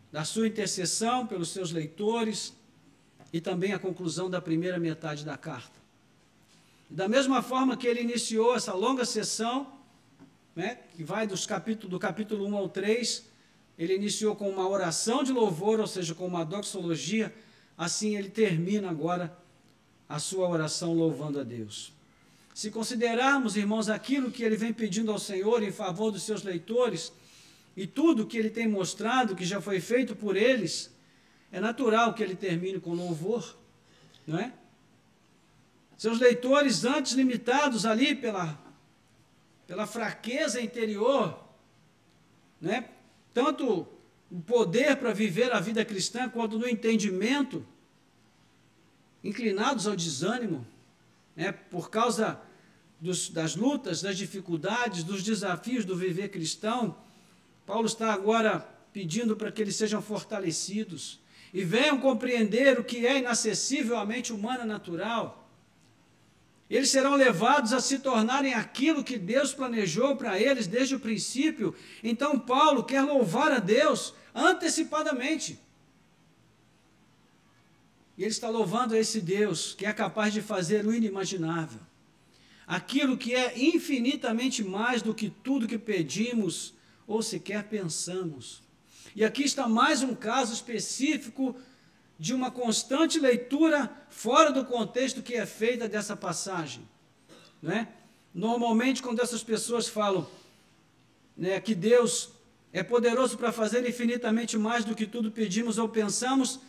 da sua intercessão pelos seus leitores e também à conclusão da primeira metade da carta. Da mesma forma que ele iniciou essa longa sessão, que vai do capítulo 1 ao 3, ele iniciou com uma oração de louvor, ou seja, com uma doxologia, assim ele termina agora a sua oração louvando a Deus. Se considerarmos, irmãos, aquilo que ele vem pedindo ao Senhor em favor dos seus leitores, e tudo que ele tem mostrado, que já foi feito por eles, é natural que ele termine com louvor, não é? Seus leitores, antes limitados ali pela fraqueza interior, né? Tanto o poder para viver a vida cristã, quanto no entendimento, inclinados ao desânimo, por causa das lutas, das dificuldades, dos desafios do viver cristão, Paulo está agora pedindo para que eles sejam fortalecidos e venham compreender o que é inacessível à mente humana natural. Eles serão levados a se tornarem aquilo que Deus planejou para eles desde o princípio. Então Paulo quer louvar a Deus antecipadamente. E ele está louvando a esse Deus que é capaz de fazer o inimaginável. Aquilo que é infinitamente mais do que tudo que pedimos ou sequer pensamos. E aqui está mais um caso específico de uma constante leitura fora do contexto que é feita dessa passagem. Normalmente, quando essas pessoas falam que Deus é poderoso para fazer infinitamente mais do que tudo pedimos ou pensamos,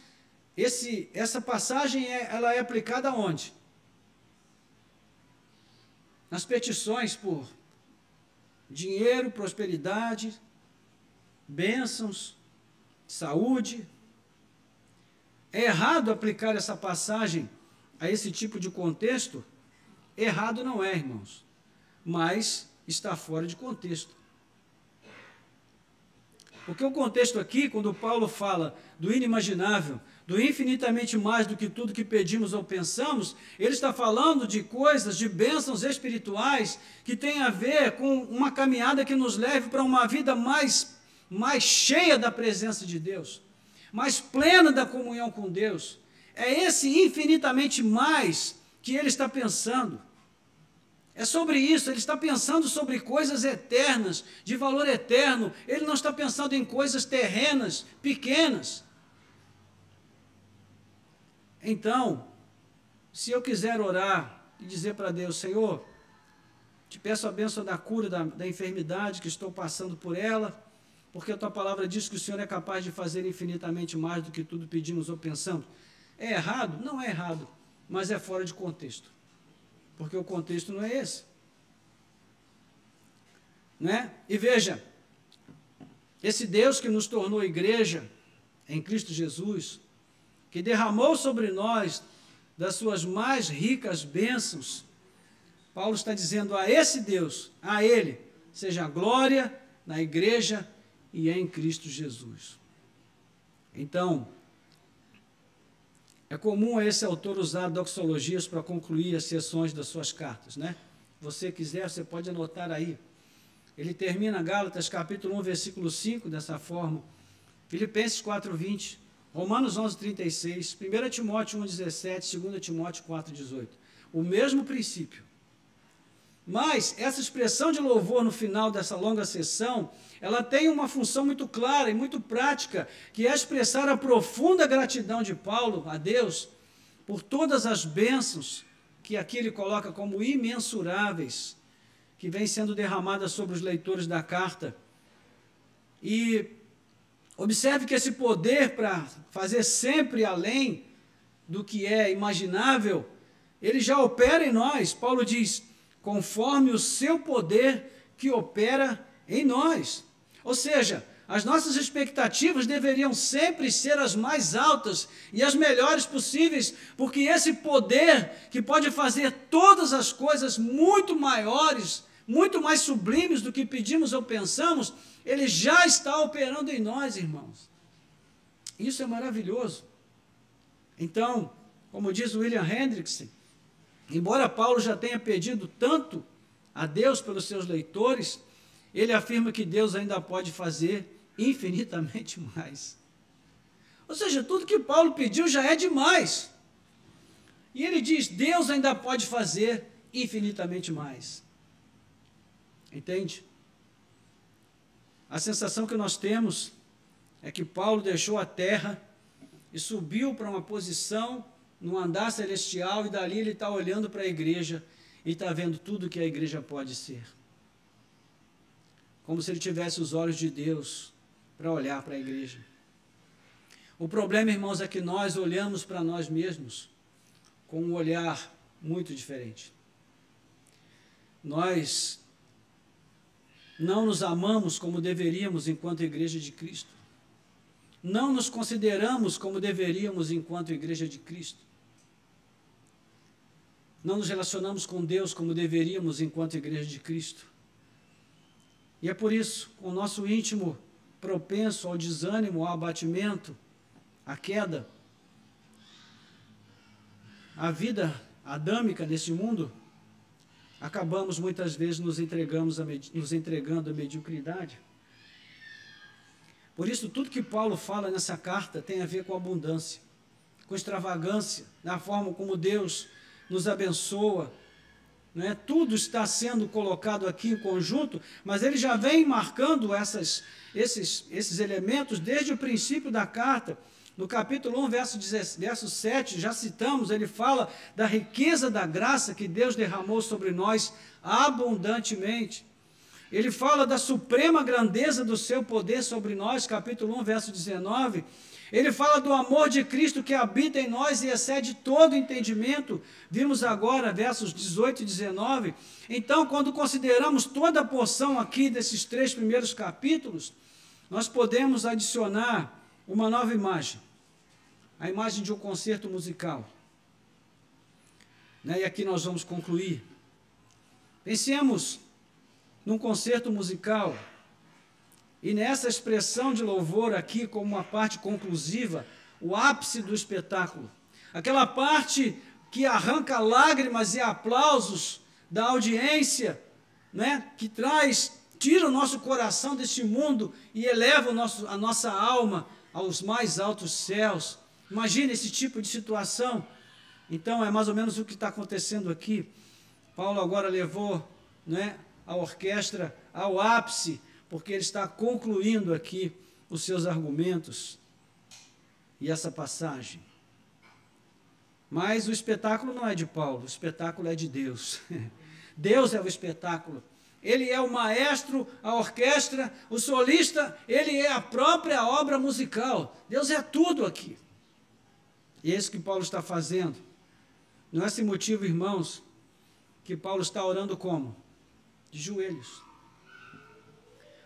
essa passagem ela é aplicada aonde? Nas petições por dinheiro, prosperidade, bênçãos, saúde. É errado aplicar essa passagem a esse tipo de contexto? Errado não é, irmãos, mas está fora de contexto. Porque o contexto aqui, quando Paulo fala do inimaginável, do infinitamente mais do que tudo que pedimos ou pensamos, ele está falando de coisas, de bênçãos espirituais que tem a ver com uma caminhada que nos leve para uma vida mais cheia da presença de Deus, mais plena da comunhão com Deus. É esse infinitamente mais que ele está pensando. É sobre isso, ele está pensando sobre coisas eternas, de valor eterno. Ele não está pensando em coisas terrenas, pequenas. Então, se eu quiser orar e dizer para Deus, Senhor, te peço a bênção da cura da enfermidade que estou passando por ela, porque a tua palavra diz que o Senhor é capaz de fazer infinitamente mais do que tudo pedimos ou pensamos. É errado? Não é errado, mas é fora de contexto. Porque o contexto não é esse. E veja, esse Deus que nos tornou igreja em Cristo Jesus, que derramou sobre nós das suas mais ricas bênçãos, Paulo está dizendo a esse Deus, a Ele, seja a glória na igreja e em Cristo Jesus. Então, é comum a esse autor usar doxologias para concluir as seções das suas cartas, né? Se você quiser, você pode anotar aí. Ele termina Gálatas capítulo 1, versículo 5, dessa forma. Filipenses 4, 20. Romanos 11, 36. 1 Timóteo 1, 17. 2 Timóteo 4, 18. O mesmo princípio. Mas essa expressão de louvor no final dessa longa sessão, ela tem uma função muito clara e muito prática, que é expressar a profunda gratidão de Paulo a Deus por todas as bênçãos que aqui ele coloca como imensuráveis, que vem sendo derramada sobre os leitores da carta. E observe que esse poder para fazer sempre além do que é imaginável, ele já opera em nós. Paulo diz, conforme o seu poder que opera em nós. Ou seja, as nossas expectativas deveriam sempre ser as mais altas e as melhores possíveis, porque esse poder que pode fazer todas as coisas muito maiores, muito mais sublimes do que pedimos ou pensamos, ele já está operando em nós, irmãos. Isso é maravilhoso. Então, como diz William Hendriksen, embora Paulo já tenha pedido tanto a Deus pelos seus leitores, ele afirma que Deus ainda pode fazer infinitamente mais. Ou seja, tudo que Paulo pediu já é demais. E ele diz, Deus ainda pode fazer infinitamente mais. Entende? A sensação que nós temos é que Paulo deixou a terra e subiu para uma posição no andar celestial, e dali ele está olhando para a igreja e está vendo tudo que a igreja pode ser. Como se ele tivesse os olhos de Deus para olhar para a igreja. O problema, irmãos, é que nós olhamos para nós mesmos com um olhar muito diferente. Nós não nos amamos como deveríamos enquanto igreja de Cristo. Não nos consideramos como deveríamos enquanto igreja de Cristo. Não nos relacionamos com Deus como deveríamos enquanto igreja de Cristo. E é por isso, com o nosso íntimo propenso ao desânimo, ao abatimento, à queda, a vida adâmica nesse mundo, acabamos muitas vezes nos entregando à mediocridade. Por isso, tudo que Paulo fala nessa carta tem a ver com abundância, com extravagância, na forma como Deus nos abençoa. Não é? Tudo está sendo colocado aqui em conjunto, mas ele já vem marcando esses elementos desde o princípio da carta. No capítulo 1, verso 7, já citamos, ele fala da riqueza da graça que Deus derramou sobre nós abundantemente. Ele fala da suprema grandeza do seu poder sobre nós, capítulo 1, verso 19. Ele fala do amor de Cristo que habita em nós e excede todo entendimento. Vimos agora versos 18 e 19. Então, quando consideramos toda a porção aqui desses 3 primeiros capítulos, nós podemos adicionar uma nova imagem. A imagem de um concerto musical. E aqui nós vamos concluir. Pensemos num concerto musical. E nessa expressão de louvor aqui, como uma parte conclusiva, o ápice do espetáculo. Aquela parte que arranca lágrimas e aplausos da audiência, né? Que tira o nosso coração deste mundo e eleva a nossa alma aos mais altos céus. Imagine esse tipo de situação. Então, é mais ou menos o que está acontecendo aqui. Paulo agora levou, né, a orquestra ao ápice, porque ele está concluindo aqui os seus argumentos e essa passagem. Mas o espetáculo não é de Paulo, o espetáculo é de Deus. Deus é o espetáculo. Ele é o maestro, a orquestra, o solista, ele é a própria obra musical. Deus é tudo aqui. E é isso que Paulo está fazendo. Não é esse motivo, irmãos, que Paulo está orando como? De joelhos.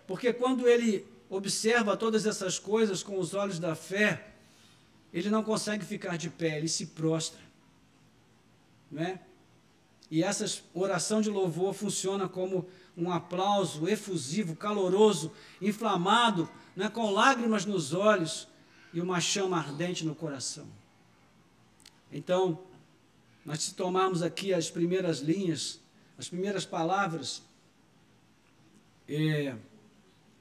Porque quando ele observa todas essas coisas com os olhos da fé, ele não consegue ficar de pé, ele se prostra. Não é? E essa oração de louvor funciona como um aplauso efusivo, caloroso, inflamado, né, com lágrimas nos olhos e uma chama ardente no coração. Então, nós se tomarmos aqui as primeiras linhas, as primeiras palavras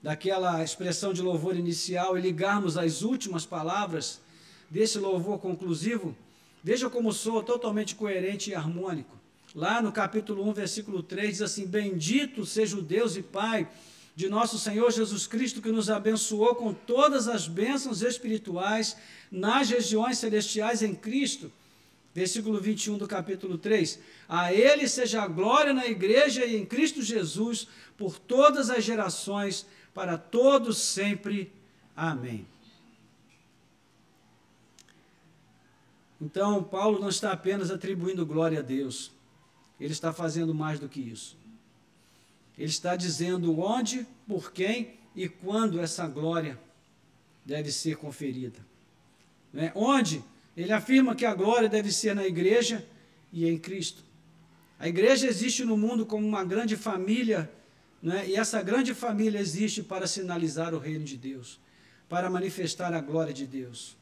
daquela expressão de louvor inicial e ligarmos as últimas palavras desse louvor conclusivo, veja como soa totalmente coerente e harmônico. Lá no capítulo 1, versículo 3, diz assim: bendito seja o Deus e Pai de nosso Senhor Jesus Cristo, que nos abençoou com todas as bênçãos espirituais nas regiões celestiais em Cristo. Versículo 21 do capítulo 3, a Ele seja a glória na igreja e em Cristo Jesus, por todas as gerações, para todos sempre. Amém. Então, Paulo não está apenas atribuindo glória a Deus, ele está fazendo mais do que isso. Ele está dizendo onde, por quem e quando essa glória deve ser conferida. Né? Onde? Ele afirma que a glória deve ser na igreja e em Cristo. A igreja existe no mundo como uma grande família, né? E essa grande família existe para sinalizar o reino de Deus, para manifestar a glória de Deus.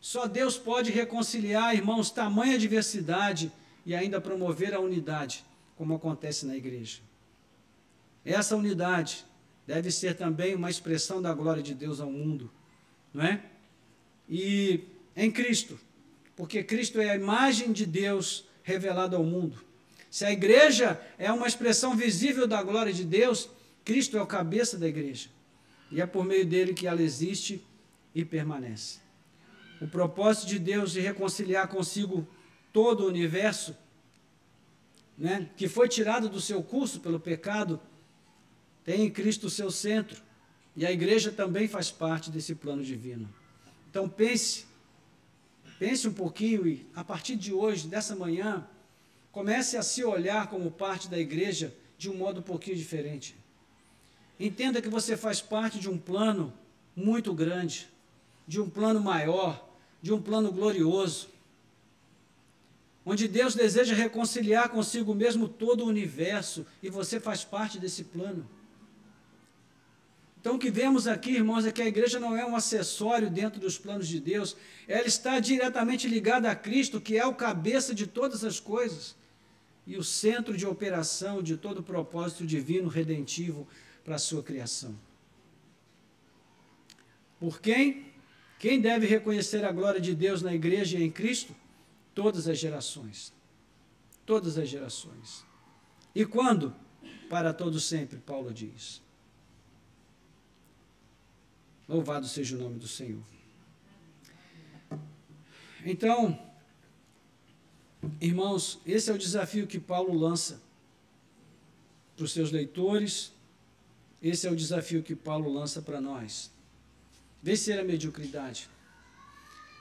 Só Deus pode reconciliar, irmãos, tamanha diversidade e ainda promover a unidade, como acontece na igreja. Essa unidade deve ser também uma expressão da glória de Deus ao mundo, não é? E em Cristo, porque Cristo é a imagem de Deus revelada ao mundo. Se a igreja é uma expressão visível da glória de Deus, Cristo é o cabeça da igreja, e é por meio dele que ela existe e permanece. O propósito de Deus de reconciliar consigo todo o universo, né, que foi tirado do seu curso pelo pecado, tem em Cristo o seu centro, e a igreja também faz parte desse plano divino. Então pense um pouquinho e, a partir de hoje, dessa manhã, comece a se olhar como parte da igreja de um modo um pouquinho diferente. Entenda que você faz parte de um plano muito grande, de um plano maior, de um plano glorioso, onde Deus deseja reconciliar consigo mesmo todo o universo, e você faz parte desse plano. Então, o que vemos aqui, irmãos, é que a igreja não é um acessório dentro dos planos de Deus, ela está diretamente ligada a Cristo, que é o cabeça de todas as coisas, e o centro de operação de todo o propósito divino redentivo para a sua criação. Por quem? Quem deve reconhecer a glória de Deus na igreja e em Cristo? Todas as gerações. Todas as gerações. E quando? Para todo sempre, Paulo diz. Louvado seja o nome do Senhor. Então, irmãos, esse é o desafio que Paulo lança para os seus leitores, esse é o desafio que Paulo lança para nós. Vencer a mediocridade,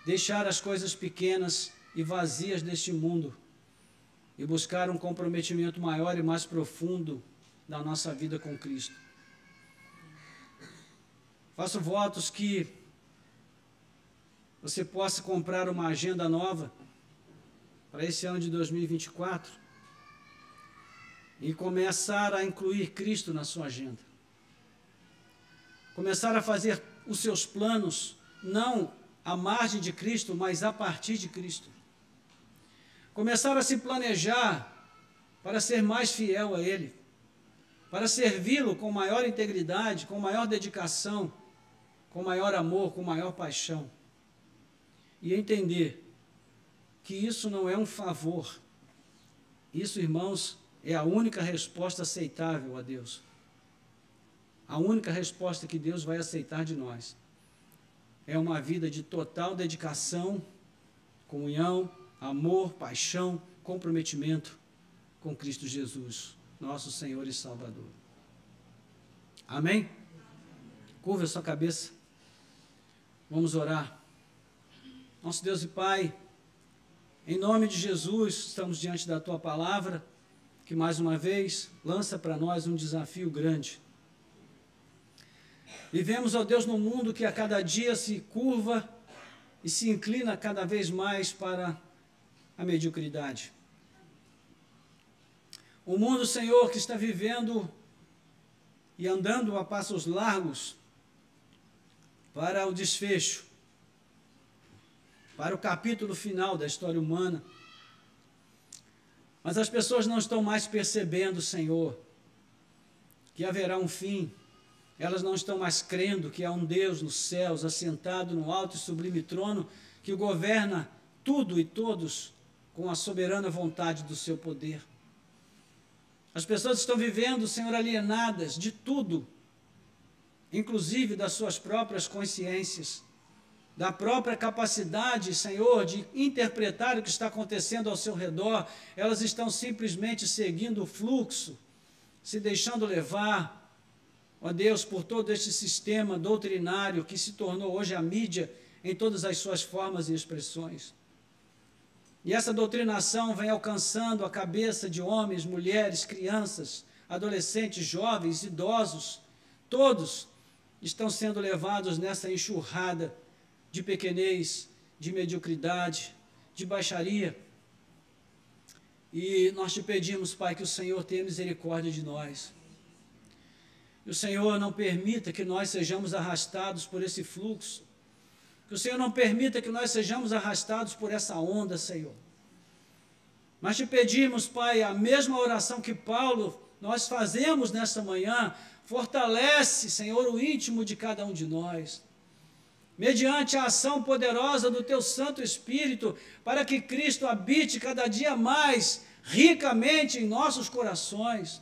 deixar as coisas pequenas e vazias deste mundo e buscar um comprometimento maior e mais profundo na nossa vida com Cristo. Faço votos que você possa comprar uma agenda nova para esse ano de 2024 e começar a incluir Cristo na sua agenda. Começar a fazer os seus planos, não à margem de Cristo, mas a partir de Cristo. Começar a se planejar para ser mais fiel a Ele, para servi-lo com maior integridade, com maior dedicação, com maior amor, com maior paixão. E entender que isso não é um favor. Isso, irmãos, é a única resposta aceitável a Deus. A única resposta que Deus vai aceitar de nós é uma vida de total dedicação, comunhão, amor, paixão, comprometimento com Cristo Jesus, nosso Senhor e Salvador. Amém? Curva a sua cabeça. Vamos orar. Nosso Deus e Pai, em nome de Jesus, estamos diante da Tua palavra, que mais uma vez lança para nós um desafio grande. Vivemos, ó Deus, num mundo que a cada dia se curva e se inclina cada vez mais para a mediocridade. O mundo, Senhor, que está vivendo e andando a passos largos para o desfecho, para o capítulo final da história humana. Mas as pessoas não estão mais percebendo, Senhor, que haverá um fim. Elas não estão mais crendo que há um Deus nos céus, assentado no alto e sublime trono, que governa tudo e todos com a soberana vontade do seu poder. As pessoas estão vivendo, Senhor, alienadas de tudo, inclusive das suas próprias consciências, da própria capacidade, Senhor, de interpretar o que está acontecendo ao seu redor. Elas estão simplesmente seguindo o fluxo, se deixando levar, ó Deus, por todo este sistema doutrinário que se tornou hoje a mídia em todas as suas formas e expressões. E essa doutrinação vem alcançando a cabeça de homens, mulheres, crianças, adolescentes, jovens, idosos. Todos estão sendo levados nessa enxurrada de pequenez, de mediocridade, de baixaria. E nós te pedimos, Pai, que o Senhor tenha misericórdia de nós. Que o Senhor não permita que nós sejamos arrastados por esse fluxo. Que o Senhor não permita que nós sejamos arrastados por essa onda, Senhor. Mas te pedimos, Pai, a mesma oração que Paulo, nós fazemos nesta manhã, fortalece, Senhor, o íntimo de cada um de nós, mediante a ação poderosa do Teu Santo Espírito, para que Cristo habite cada dia mais ricamente em nossos corações.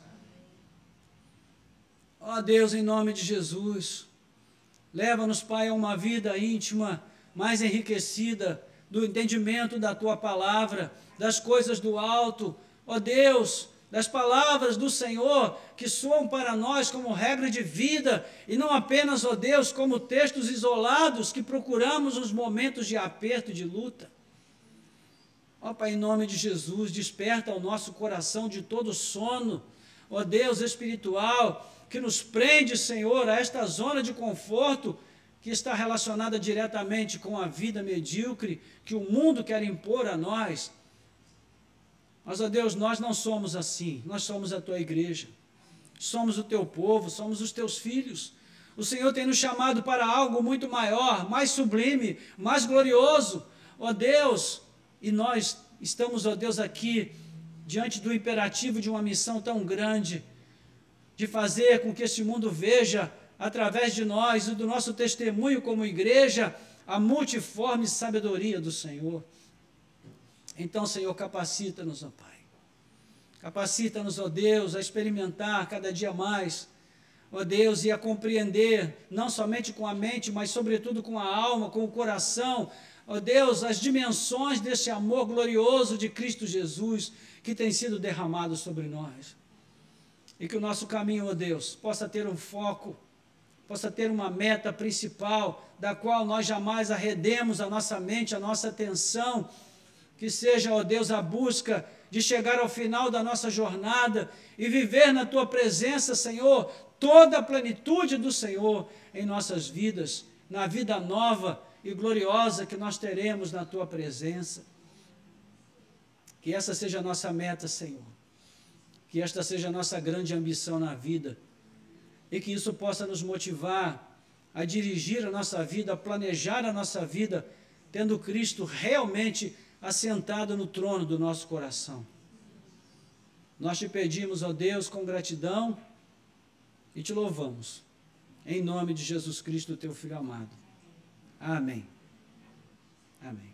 Ó Deus, em nome de Jesus, leva-nos, Pai, a uma vida íntima, mais enriquecida do entendimento da Tua palavra, das coisas do alto, ó Deus, das palavras do Senhor, que soam para nós como regra de vida, e não apenas, ó Deus, como textos isolados que procuramos nos momentos de aperto e de luta. Ó Pai, em nome de Jesus, desperta o nosso coração de todo sono, ó Deus espiritual, que nos prende, Senhor, a esta zona de conforto que está relacionada diretamente com a vida medíocre que o mundo quer impor a nós. Mas, ó Deus, nós não somos assim, nós somos a Tua igreja, somos o Teu povo, somos os Teus filhos. O Senhor tem nos chamado para algo muito maior, mais sublime, mais glorioso, ó Deus, e nós estamos, ó Deus, aqui diante do imperativo de uma missão tão grande, de fazer com que este mundo veja, através de nós e do nosso testemunho como igreja, a multiforme sabedoria do Senhor. Então, Senhor, capacita-nos, ó Pai. Capacita-nos, ó Deus, a experimentar cada dia mais, ó Deus, e a compreender, não somente com a mente, mas sobretudo com a alma, com o coração, ó Deus, as dimensões desse amor glorioso de Cristo Jesus que tem sido derramado sobre nós. E que o nosso caminho, ó Deus, possa ter um foco, possa ter uma meta principal, da qual nós jamais arredemos a nossa mente, a nossa atenção, que seja, ó Deus, a busca de chegar ao final da nossa jornada e viver na Tua presença, Senhor, toda a plenitude do Senhor em nossas vidas, na vida nova e gloriosa que nós teremos na Tua presença. Que essa seja a nossa meta, Senhor. Que esta seja a nossa grande ambição na vida. E que isso possa nos motivar a dirigir a nossa vida, a planejar a nossa vida, tendo Cristo realmente assentado no trono do nosso coração. Nós te pedimos, ó Deus, com gratidão e te louvamos. Em nome de Jesus Cristo, Teu Filho amado. Amém. Amém.